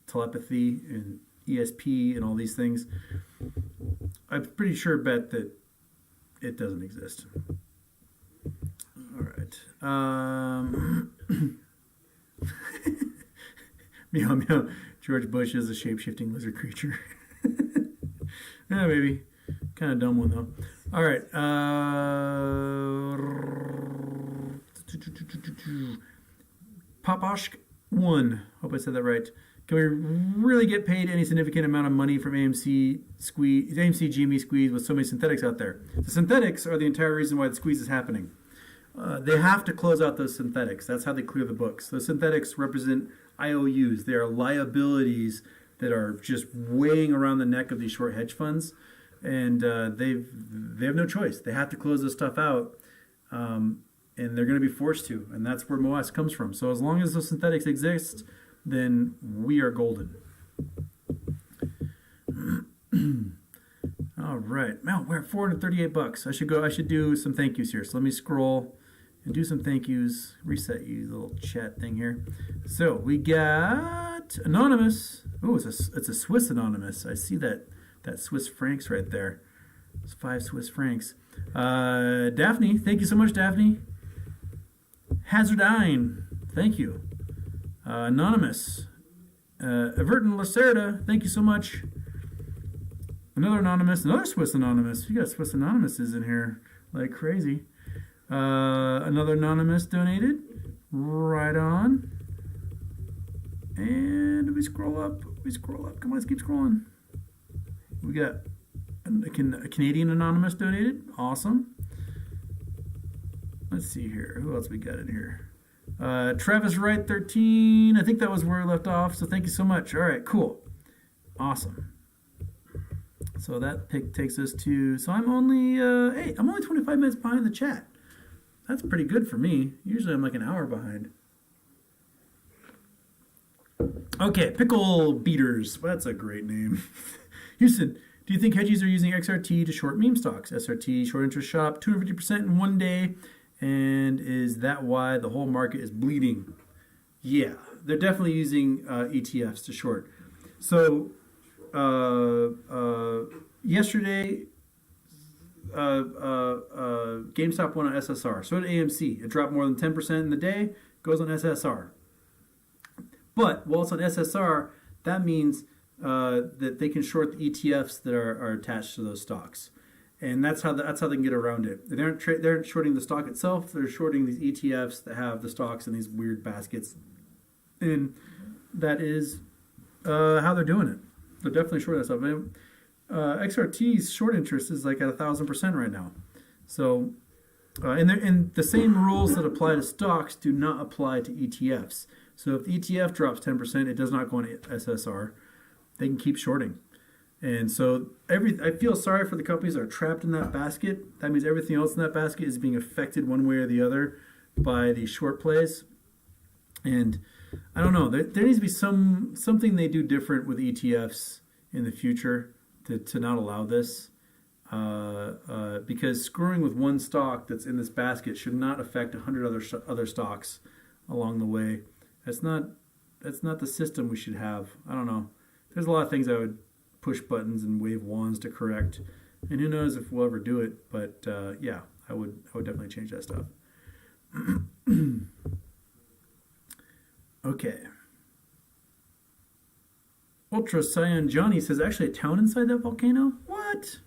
telepathy and ESP and all these things, I'm pretty sure bet that it doesn't exist. All right. Meow meow. George Bush is a shape-shifting lizard creature. Yeah, maybe. Kind of dumb one though. All right. Poposhk 1. Hope I said that right. Can we really get paid any significant amount of money from AMC GME squeeze with so many synthetics out there? The synthetics are the entire reason why the squeeze is happening. They have to close out those synthetics. That's how they clear the books. Those synthetics represent IOUs. They are liabilities that are just weighing around the neck of these short hedge funds, and they have no choice. They have to close this stuff out, and they're going to be forced to, and that's where MOAS comes from. So as long as those synthetics exist, then we are golden. All right, now we're at $438. I should do some thank yous here. So let me scroll and do some thank yous. Reset you little chat thing here. So we got Anonymous. Oh, it's a Swiss Anonymous. I see that Swiss francs right there. It's 5 Swiss francs. Daphne, thank you so much, Daphne. Hazardine, thank you. Anonymous. Everton Lacerda, thank you so much. Another Anonymous, another Swiss Anonymous. You got Swiss Anonymouses in here like crazy. Another Anonymous donated. Right on. And we scroll up. Come on, let's keep scrolling. We got a Canadian Anonymous donated. Awesome. Let's see here. Who else we got in here? Travis Wright 13. I think that was where we left off. So thank you so much. All right, cool. Awesome. So that takes us to. So I'm only 25 minutes behind the chat. That's pretty good for me. Usually I'm like an hour behind. Okay, Pickle Beaters. That's a great name. Houston, do you think hedgies are using XRT to short meme stocks? SRT, short interest shop, 250% in one day. And is that why the whole market is bleeding? Yeah, they're definitely using ETFs to short. So yesterday, GameStop went on SSR. So did AMC. It dropped more than 10% in the day. Goes on SSR. But while it's on SSR, that means that they can short the ETFs that are attached to those stocks, and that's how they can get around it. They aren't shorting the stock itself. They're shorting these ETFs that have the stocks in these weird baskets, and that is how they're doing it. They're definitely shorting that stuff. XRT's short interest is like at 1,000% right now. So, and the same rules that apply to stocks do not apply to ETFs. So if the ETF drops 10%, it does not go on SSR. They can keep shorting. And so I feel sorry for the companies that are trapped in that basket. That means everything else in that basket is being affected one way or the other by these short plays. And I don't know. There needs to be something they do different with ETFs in the future. to not allow this. Because screwing with one stock that's in this basket should not affect 100 other stocks along the way. That's not the system we should have. I don't know. There's a lot of things I would push buttons and wave wands to correct, and who knows if we'll ever do it. But yeah, I would definitely change that stuff. Okay. Ultra Cyan Johnny says, actually a town inside that volcano? What?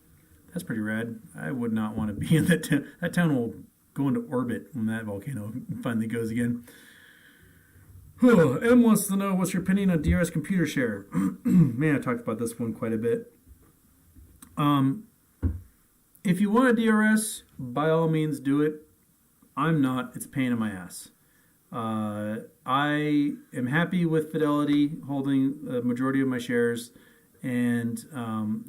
That's pretty rad. I would not want to be in that town. That town will go into orbit when that volcano finally goes again. M wants to know, what's your opinion on DRS computer share? Man, I talked about this one quite a bit. If you want a DRS, by all means do it. I'm not. It's a pain in my ass. I am happy with Fidelity holding the majority of my shares, and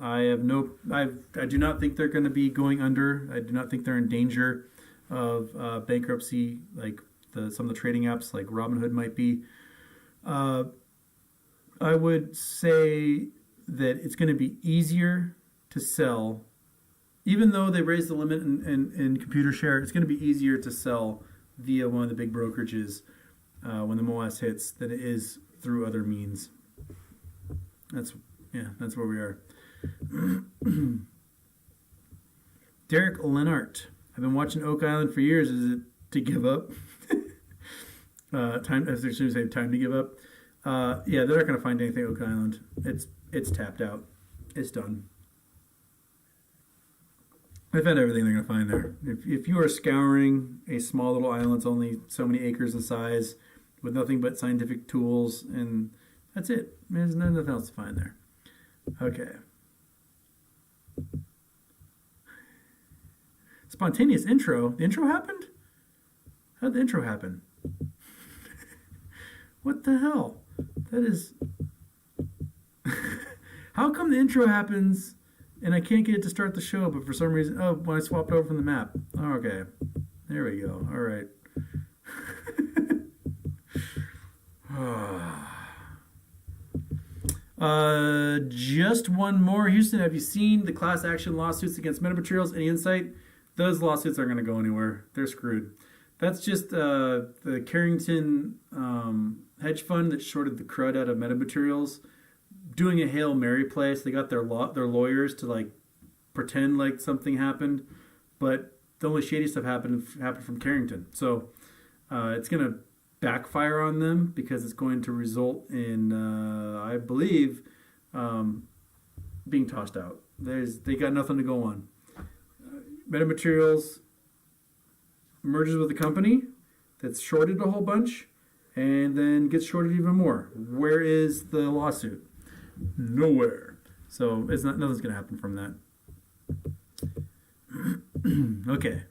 I do not think they're going to be going under. I do not think they're in danger of bankruptcy, like some of the trading apps like Robinhood might be. I would say that it's going to be easier to sell, even though they raised the limit in computer share. It's going to be easier to sell via one of the big brokerages when the MOAS hits than it is through other means. That's where we are. Derek Lennart. I've been watching Oak Island for years. Is it to give up? Time to give up. Yeah, they're not going to find anything Oak Island. It's tapped out. It's done. They found everything they're going to find there. If you are scouring a small little island, it's only so many acres in size, with nothing but scientific tools, and that's it. There's nothing else to find there. Okay. Spontaneous intro. The intro happened? How'd the intro happen? What the hell? That is... How come the intro happens and I can't get it to start the show, but for some reason... Oh, when I swapped over from the map. Oh, okay. There we go. All right. Just one more. Houston, have you seen the class action lawsuits against Metamaterials? Any insight? Those lawsuits aren't going to go anywhere. They're screwed. That's just the Carrington hedge fund that shorted the crud out of Metamaterials doing a Hail Mary play. So they got their lawyers to like pretend like something happened, but the only shady stuff happened from Carrington. So it's going to backfire on them because it's going to result in, I believe, being tossed out. They got nothing to go on. Metamaterials merges with a company that's shorted a whole bunch and then gets shorted even more. Where is the lawsuit? Nowhere. So nothing's going to happen from that. Okay.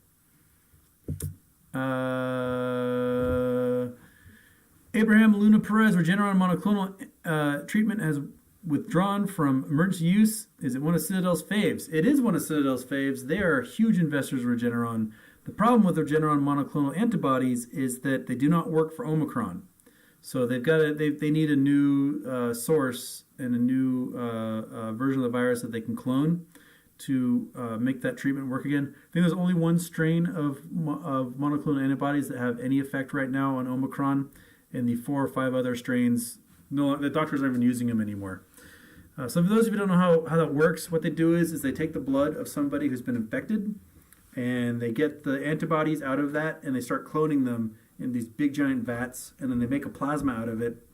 Abraham Luna Perez, Regeneron monoclonal treatment has withdrawn from emergency use. Is it one of Citadel's faves? It is one of Citadel's faves. They are huge investors in Regeneron. The problem with Regeneron monoclonal antibodies is that they do not work for Omicron. So they need a new source and a new version of the virus that they can clone to make that treatment work again. I think there's only one strain of monoclonal antibodies that have any effect right now on Omicron, and the 4 or 5 other strains, no, the doctors aren't even using them anymore. So for those of you who don't know how that works, what they do is they take the blood of somebody who's been infected, and they get the antibodies out of that, and they start cloning them in these big giant vats, and then they make a plasma out of it,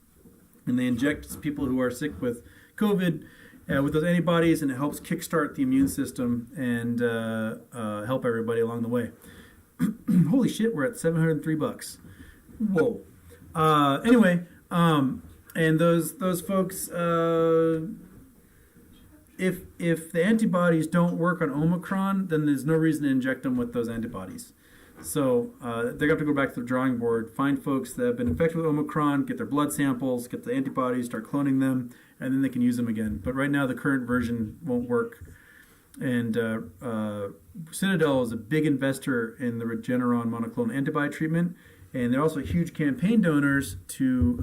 and they inject people who are sick with COVID with those antibodies, and it helps kickstart the immune system and help everybody along the way. Holy shit, we're at $703. Whoa. Anyway, and those folks, if the antibodies don't work on Omicron, then there's no reason to inject them with those antibodies. So they're going to have to go back to the drawing board, find folks that have been infected with Omicron, get their blood samples, get the antibodies, start cloning them, and then they can use them again. But right now, the current version won't work. And Citadel is a big investor in the Regeneron monoclonal antibody treatment. And they're also huge campaign donors to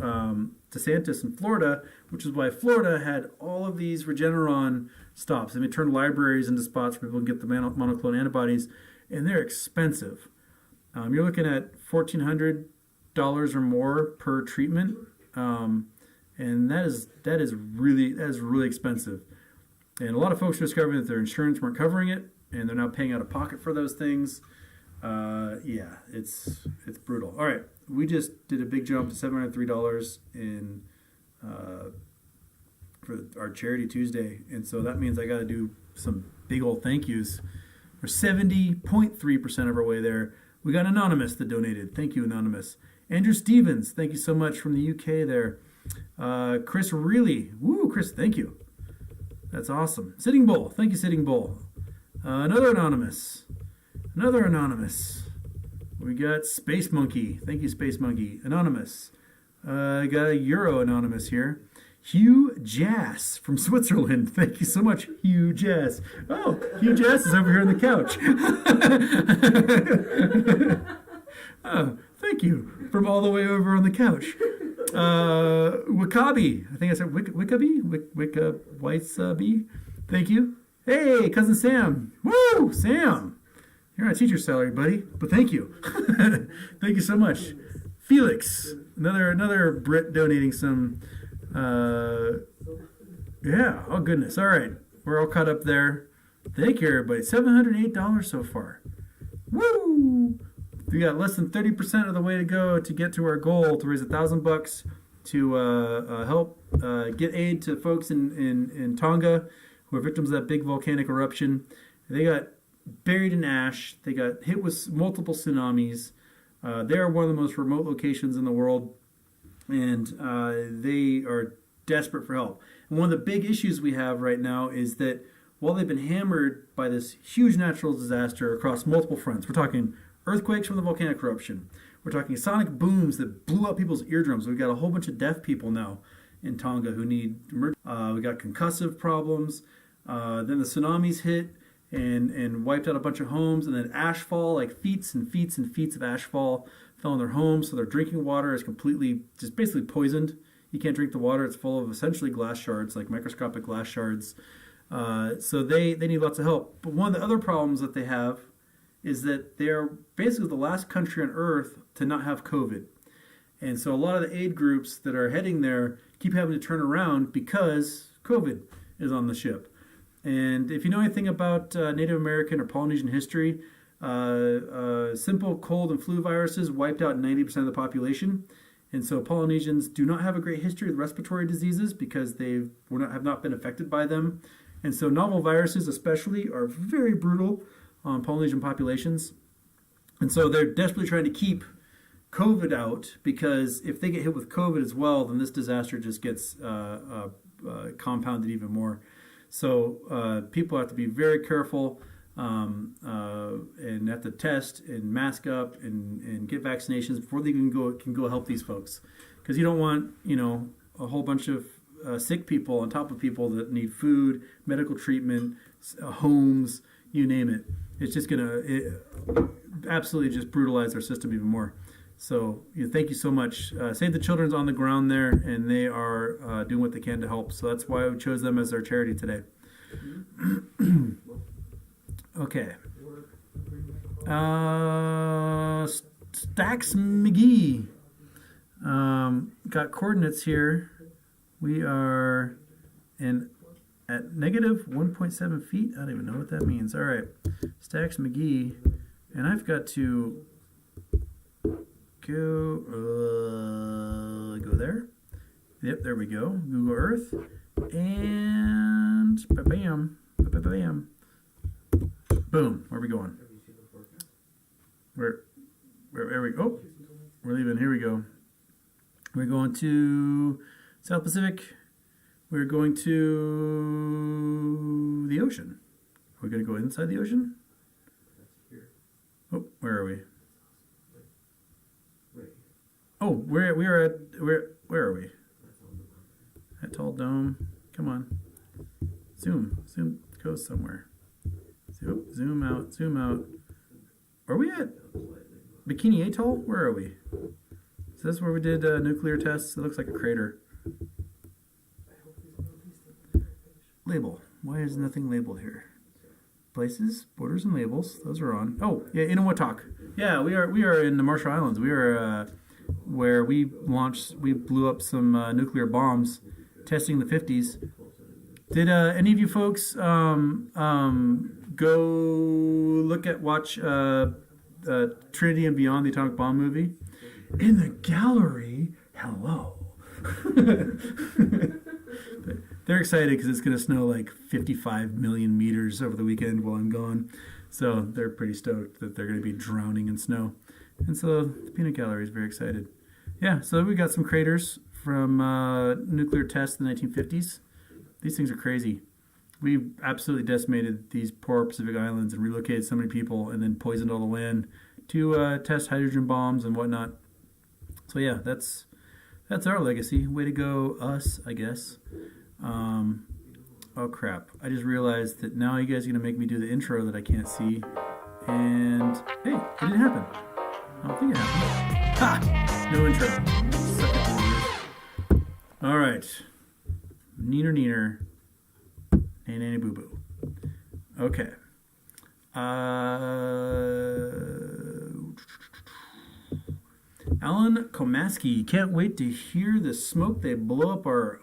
DeSantis in Florida, which is why Florida had all of these Regeneron stops. And they turned libraries into spots where people can get the monoclonal antibodies, and they're expensive. You're looking at $1,400 or more per treatment, and that is really expensive. And a lot of folks are discovering that their insurance weren't covering it, and they're now paying out of pocket for those things. Yeah, it's brutal. All right, we just did a big jump to $703 in for our Charity Tuesday, and so that means I got to do some big old thank yous. We're 70.3% of our way there. We got Anonymous that donated. Thank you, Anonymous. Andrew Stevens, thank you so much from the UK there. Chris Reilly, woo, Chris, thank you. That's awesome. Sitting Bull, thank you, Sitting Bull. Another Anonymous. We got Space Monkey. Thank you, Space Monkey. Anonymous. Got a Euro Anonymous here. Hugh Jass from Switzerland. Thank you so much, Hugh Jass. Oh, Hugh Jass is over here on the couch. Oh, thank you. From all the way over on the couch. Wakabi. I think I said Wikabi? Wikabi? Thank you. Hey, Cousin Sam. Woo, Sam. You're on a teacher's salary, buddy, but thank you. Thank you so much. Felix, another Brit donating some. Yeah, oh goodness. All right, we're all caught up there. Thank you, everybody. $708 so far. Woo! We got less than 30% of the way to go to get to our goal to raise $1,000 to help get aid to folks in Tonga who are victims of that big volcanic eruption. They got buried in ash. They got hit with multiple tsunamis. They are one of the most remote locations in the world, and they are desperate for help. And one of the big issues we have right now is that while they've been hammered by this huge natural disaster across multiple fronts, we're talking earthquakes from the volcanic eruption, we're talking sonic booms that blew out people's eardrums. We've got a whole bunch of deaf people now in Tonga who need emergency. We got concussive problems. Then the tsunamis hit and wiped out a bunch of homes, and then ashfall, like feet and feet and feet of ashfall fell on their homes, so their drinking water is completely, just basically poisoned. You can't drink the water. It's full of essentially glass shards, like microscopic glass shards. So they need lots of help. But one of the other problems that they have is that they're basically the last country on Earth to not have COVID. And so a lot of the aid groups that are heading there keep having to turn around because COVID is on the ship. And if you know anything about Native American or Polynesian history, simple cold and flu viruses wiped out 90% of the population. And so Polynesians do not have a great history with respiratory diseases because they have not been affected by them. And so novel viruses especially are very brutal on Polynesian populations. And so they're desperately trying to keep COVID out, because if they get hit with COVID as well, then this disaster just gets compounded even more. So people have to be very careful and have to test and mask up and get vaccinations before they can go help these folks. Because you don't want, a whole bunch of sick people on top of people that need food, medical treatment, homes, you name it. It's just going to absolutely just brutalize our system even more. So thank you so much. Save the Children's on the ground there, and they are doing what they can to help. So that's why we chose them as our charity today. Okay. Stacks McGee. Got coordinates here. We are at negative 1.7 feet. I don't even know what that means. All right. Stacks McGee. And I've got to go there. Yep, there we go. Google Earth. And bam, bam. Boom. Where are we going? Where we go? Oh, we're leaving. Here we go. We're going to South Pacific. We're going to the ocean. We're going to go inside the ocean? Oh, where are we? Oh, we are at where are we? At Tall Dome. Come on. Zoom. Go somewhere. Zoom out. Are we at Bikini Atoll? Where are we? Is this where we did nuclear tests? It looks like a crater. Label. Why is nothing labeled here? Places, borders, and labels. Those are on. Oh, yeah, Inuwatak. Yeah, we are in the Marshall Islands. We are where we blew up some nuclear bombs, testing the 50s. Did any of you folks go watch Trinity and Beyond, the atomic bomb movie? In the gallery, hello. They're excited because it's going to snow like 55 million meters over the weekend while I'm gone. So they're pretty stoked that they're going to be drowning in snow. And so the peanut gallery is very excited. Yeah, so we got some craters from nuclear tests in the 1950s. These things are crazy. We absolutely decimated these poor Pacific Islands and relocated so many people and then poisoned all the land to test hydrogen bombs and whatnot. So yeah, that's our legacy. Way to go, us, I guess. Oh crap, I just realized that now you guys are going to make me do the intro that I can't see. And hey, it didn't happen. I don't think it happened. Ha! No intro. Suck it. Alright. Neener. Nanny boo boo. Okay. Alan Komaski. Can't wait to hear the smoke they blow up our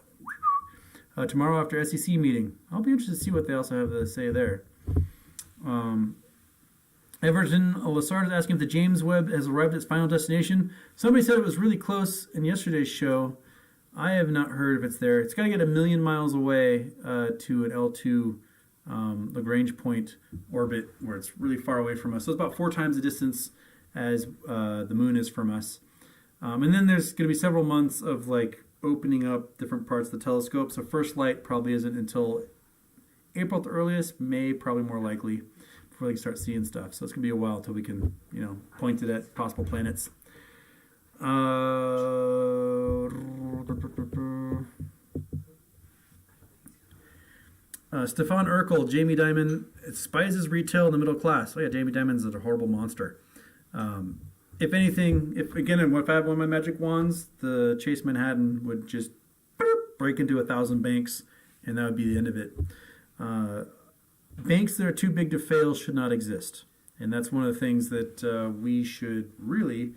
tomorrow after SEC meeting. I'll be interested to see what they also have to say there. Everton Lassard is asking if the James Webb has arrived at its final destination. Somebody said it was really close in yesterday's show. I have not heard if it's there. It's got to get 1 million miles away to an L2 Lagrange point orbit where it's really far away from us. So it's about 4 times the distance as the moon is from us. And then there's going to be several months of like opening up different parts of the telescope. So first light probably isn't until April at the earliest, May probably more likely, before they can start seeing stuff. So it's going to be a while until we can, point it at possible planets. Stefan Urkel, Jamie Dimon despises retail in the middle class. Oh yeah, Jamie Dimon's a horrible monster. If anything, if I had one of my magic wands, the Chase Manhattan would just break into 1,000 banks, and that would be the end of it. Banks that are too big to fail should not exist, and that's one of the things that we should really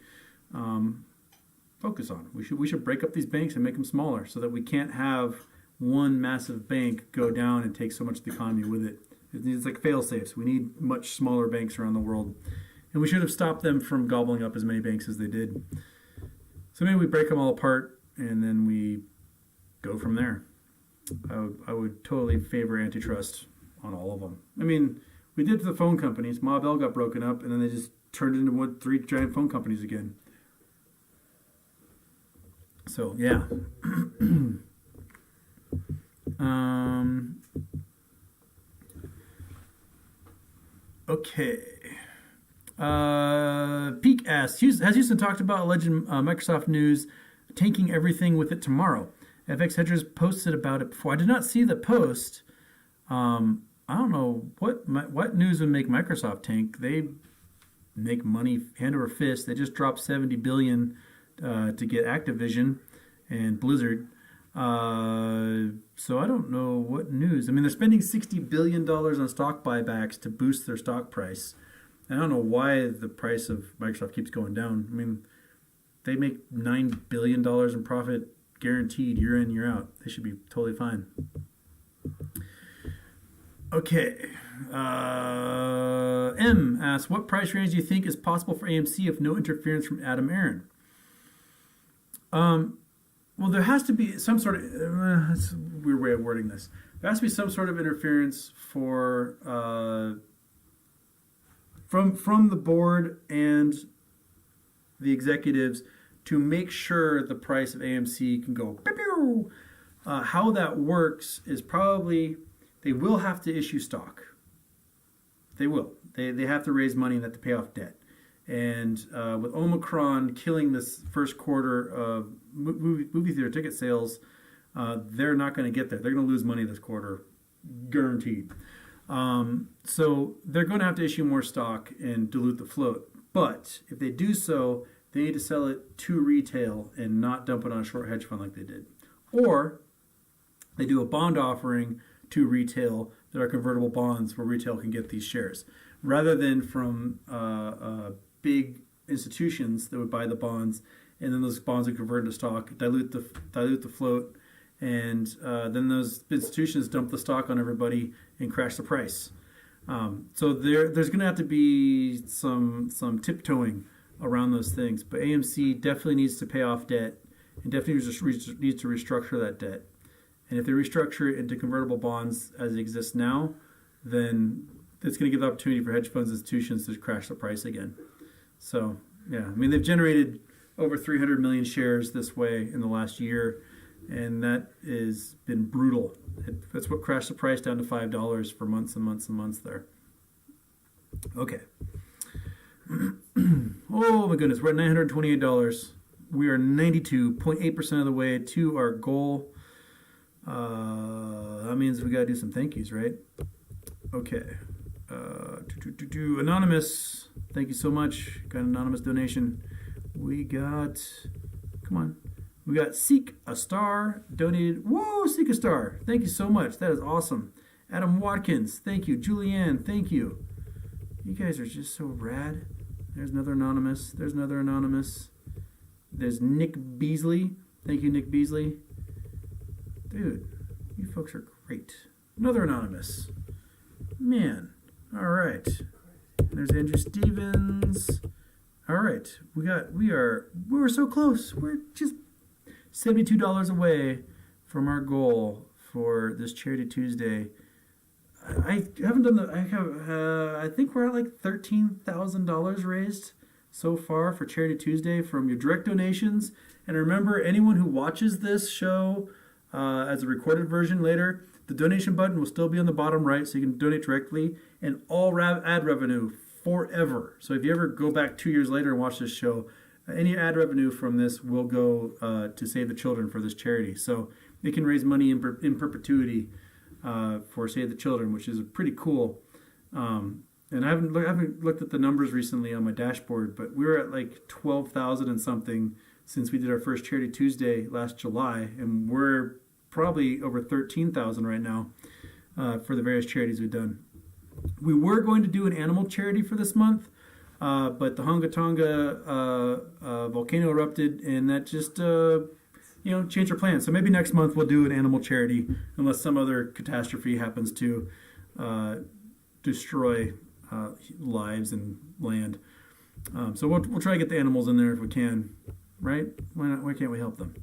focus on. We should break up these banks and make them smaller, so that we can't have one massive bank go down and take so much of the economy with it. It's like fail safes. We need much smaller banks around the world. And we should have stopped them from gobbling up as many banks as they did. So maybe we break them all apart and then we go from there. I would totally favor antitrust on all of them. I mean, we did to the phone companies. Ma Bell got broken up and then they just turned into 3 giant phone companies again. So, yeah. Okay. Peak asks, has Houston talked about alleged Microsoft news tanking everything with it tomorrow? FX Hedgers posted about it before. I did not see the post. I don't know what news would make Microsoft tank. They make money hand over fist. They just dropped $70 billion to get Activision and Blizzard. So I don't know what news. I mean, they're spending $60 billion on stock buybacks to boost their stock price. I don't know why the price of Microsoft keeps going down. I mean, they make $9 billion in profit guaranteed year in, year out. They should be totally fine. Okay. M asks, what price range do you think is possible for AMC if no interference from Adam Aron? Well, there has to be some sort of... that's a weird way of wording this. There has to be some sort of interference for... From the board and the executives to make sure the price of AMC can go pew. How that works is probably they will have to issue stock. They will. They have to raise money and have to pay off debt. And with Omicron killing this first quarter of movie theater ticket sales, they're not going to get there. They're going to lose money this quarter, guaranteed. So they're going to have to issue more stock and dilute the float. But if they do so, they need to sell it to retail and not dump it on a short hedge fund like they did. Or they do a bond offering to retail that are convertible bonds where retail can get these shares. Rather than from big institutions that would buy the bonds and then those bonds would convert into stock, dilute the float, and then those institutions dump the stock on everybody and crash the price. So there's going to have to be some tiptoeing around those things. But AMC definitely needs to pay off debt and definitely needs to restructure that debt. And if they restructure it into convertible bonds as it exists now, then it's going to give the opportunity for hedge funds and institutions to crash the price again. So, yeah, I mean, they've generated over 300 million shares this way in the last year, and that has been brutal. That's what crashed the price down to $5 for months and months and months there. Okay. Oh my goodness, we're at $928. We are 92.8% of the way to our goal. That means we got to do some thank yous, right? Okay. Anonymous, thank you so much. Got an anonymous donation. We got Seek a Star donated. Whoa, Seek a Star. Thank you so much. That is awesome. Adam Watkins, thank you. Julianne, thank you. You guys are just so rad. There's another anonymous. There's another anonymous. There's Nick Beasley. Thank you, Nick Beasley. Dude, you folks are great. Another anonymous. Man. All right. There's Andrew Stevens. All right. We were so close. We're just $72 away from our goal for this Charity Tuesday. I haven't done I think we're at like $13,000 raised so far for Charity Tuesday from your direct donations. And remember, anyone who watches this show as a recorded version later, the donation button will still be on the bottom right, so you can donate directly, and all ad revenue forever. So if you ever go back 2 years later and watch this show, any ad revenue from this will go to Save the Children for this charity. So it can raise money in perpetuity for Save the Children, which is pretty cool. And I haven't looked at the numbers recently on my dashboard, but we were at like 12,000 and something since we did our first Charity Tuesday last July, and we're probably over 13,000 right now for the various charities we've done. We were going to do an animal charity for this month, but the Hunga Tonga volcano erupted, and that just changed our plans. So maybe next month we'll do an animal charity, unless some other catastrophe happens to destroy lives and land. So we'll try to get the animals in there if we can, right? Why not? Why can't we help them?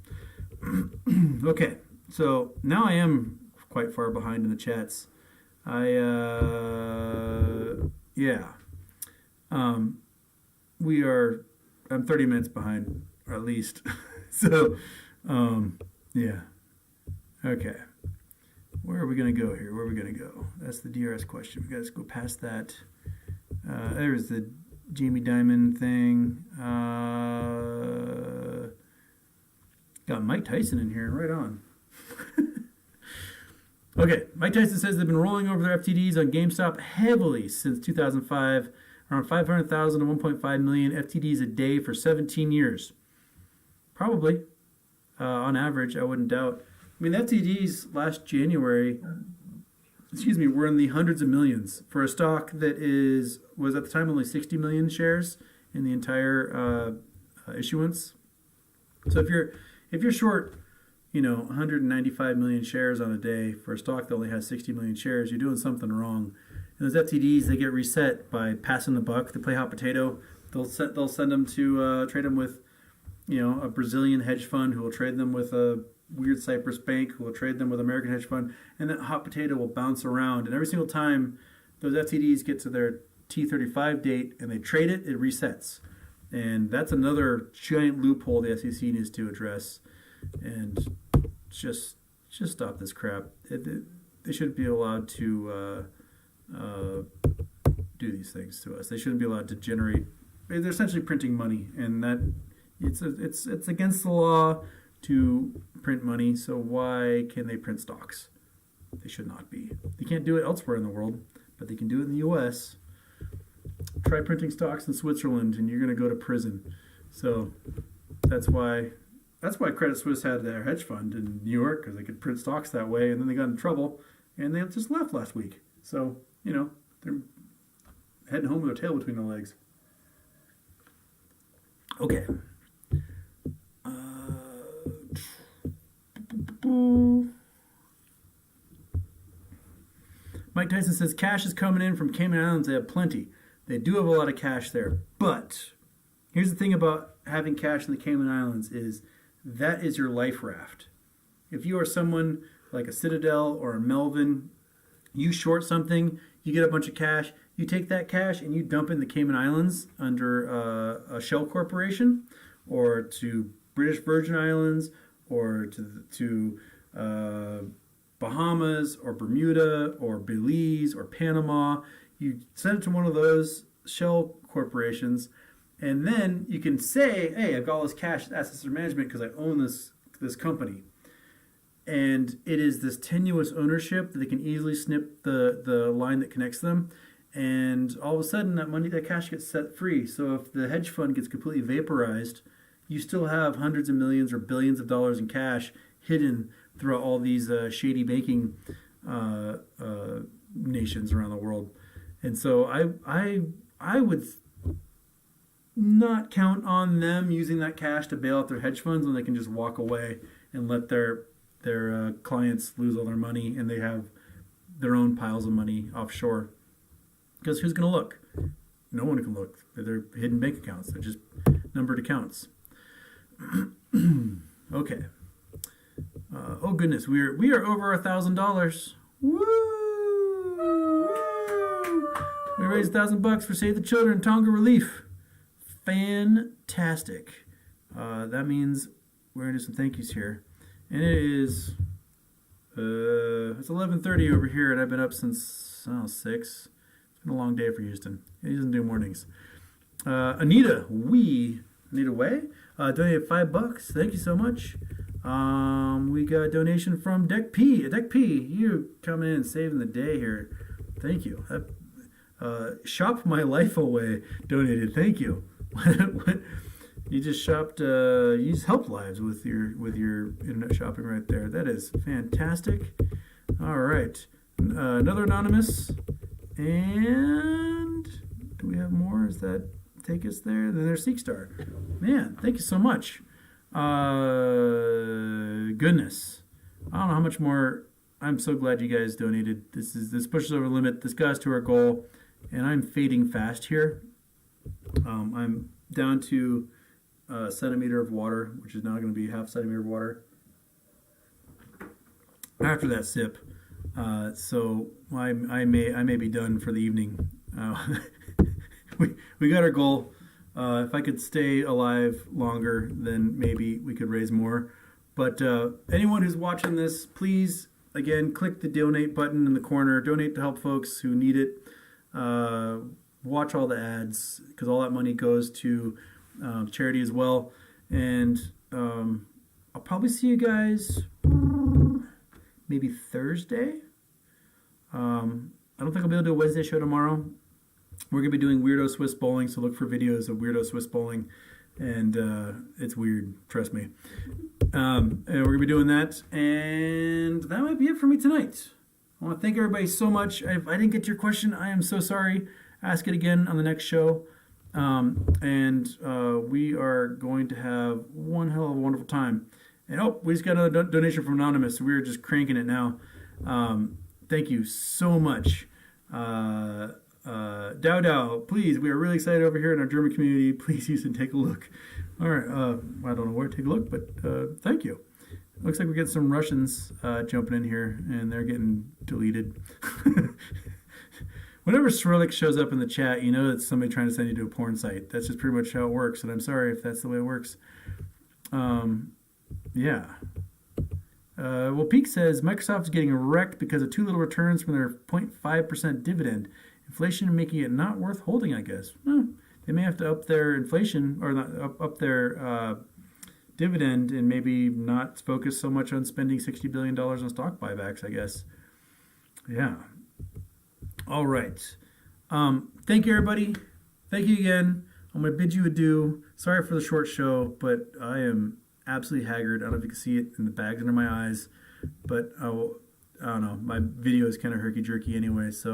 Okay, so now I am quite far behind in the chats. I'm 30 minutes behind, or at least. So, yeah. Okay. Where are we going to go here? Where are we going to go? That's the DRS question. We got to go past that. There's the Jamie Dimon thing. Got Mike Tyson in here. Right on. Okay. Mike Tyson says they've been rolling over their FTDs on GameStop heavily since 2005. Around 500,000 to 1.5 million FTDs a day for 17 years. Probably. On average, I wouldn't doubt. I mean, FTDs last January, were in the hundreds of millions for a stock that was at the time only 60 million shares in the entire issuance. So if you're short, 195 million shares on a day for a stock that only has 60 million shares, you're doing something wrong. And those FTDs, they get reset by passing the buck. They play hot potato. They'll send them to trade them with, a Brazilian hedge fund who will trade them with a weird Cyprus bank who will trade them with American hedge fund, and that hot potato will bounce around. And every single time those FTDs get to their T35 date and they trade it, it resets. And that's another giant loophole the SEC needs to address. And just stop this crap. They shouldn't be allowed to do these things to us. They shouldn't be allowed to generate. They're essentially printing money, and that it's against the law to print money. So why can they print stocks? They should not be. They can't do it elsewhere in the world, but they can do it in the U.S. Try printing stocks in Switzerland, and you're going to go to prison. So that's why Credit Suisse had their hedge fund in New York, because they could print stocks that way, and then they got in trouble, and they just left last week. So they're heading home with their tail between their legs. Okay. Mike Tyson says cash is coming in from Cayman Islands. They have plenty. They do have a lot of cash there. But here's the thing about having cash in the Cayman Islands is that is your life raft. If you are someone like a Citadel or a Melvin, you short something, you get a bunch of cash, you take that cash and you dump in the Cayman Islands under a shell corporation, or to British Virgin Islands, or to Bahamas or Bermuda or Belize or Panama. You send it to one of those shell corporations, and then you can say, hey, I've got all this cash, assets under management, because I own this company. And it is this tenuous ownership that they can easily snip the line that connects them. And all of a sudden, that cash gets set free. So if the hedge fund gets completely vaporized, you still have hundreds of millions or billions of dollars in cash hidden throughout all these shady banking nations around the world. And so I would not count on them using that cash to bail out their hedge funds when they can just walk away and let their clients lose all their money, and they have their own piles of money offshore. Because who's going to look? No one can look. They're hidden bank accounts. They're just numbered accounts. Okay. Oh goodness, we are over $1,000. Woo! We raised $1,000 for Save the Children Tonga Relief. Fantastic. That means we're gonna do some thank yous here, and it is it's 11:30 over here, and I've been up since 6. It's been a long day for Houston. He doesn't do mornings. Anita Way donated $5. Thank you so much. We got a donation from Deck P. Deck P, you coming in saving the day here. Thank you. Shop My Life Away donated. Thank you. You just shopped. You just helped lives with your internet shopping right there. That is fantastic. All right, another anonymous. And do we have more? Does that take us there? Then there's Seekstar. Man, thank you so much. Goodness, I don't know how much more. I'm so glad you guys donated. This pushes over the limit. This got us to our goal, and I'm fading fast here. I'm down to a centimeter of water, which is now going to be half centimeter of water after that sip. So I may be done for the evening. We got our goal. If I could stay alive longer, then maybe we could raise more. But anyone who's watching this, please, again, click the donate button in the corner. Donate to help folks who need it. Watch all the ads, because all that money goes to charity as well. And I'll probably see you guys maybe Thursday. I don't think I'll be able to do a Wednesday show tomorrow. We're going to be doing Weirdo Swiss Bowling, so look for videos of Weirdo Swiss Bowling. And it's weird, trust me. And we're going to be doing that. And that might be it for me tonight. I want to thank everybody so much. If I didn't get your question, I am so sorry. Ask it again on the next show. And we are going to have one hell of a wonderful time. And we just got another donation from Anonymous. So we're just cranking it now. Thank you so much. Dow, please, we are really excited over here in our German community. Please use and take a look. All right, I don't know where to take a look, but thank you. Looks like we get some Russians jumping in here, and they're getting deleted. Whenever Cyrillic shows up in the chat, you know it's somebody trying to send you to a porn site. That's just pretty much how it works, and I'm sorry if that's the way it works. Yeah. Well, Peak says Microsoft is getting wrecked because of too little returns from their 0.5% dividend. Inflation making it not worth holding, I guess. They may have to up their inflation, or not, up their dividend, and maybe not focus so much on spending $60 billion on stock buybacks, I guess. Yeah. All right. Thank you, everybody. thank you again. I'm going to bid you adieu. Sorry for the short show, but I am absolutely haggard. I don't know if you can see it in the bags under my eyes, but I don't know. My video is kind of herky jerky anyway, so.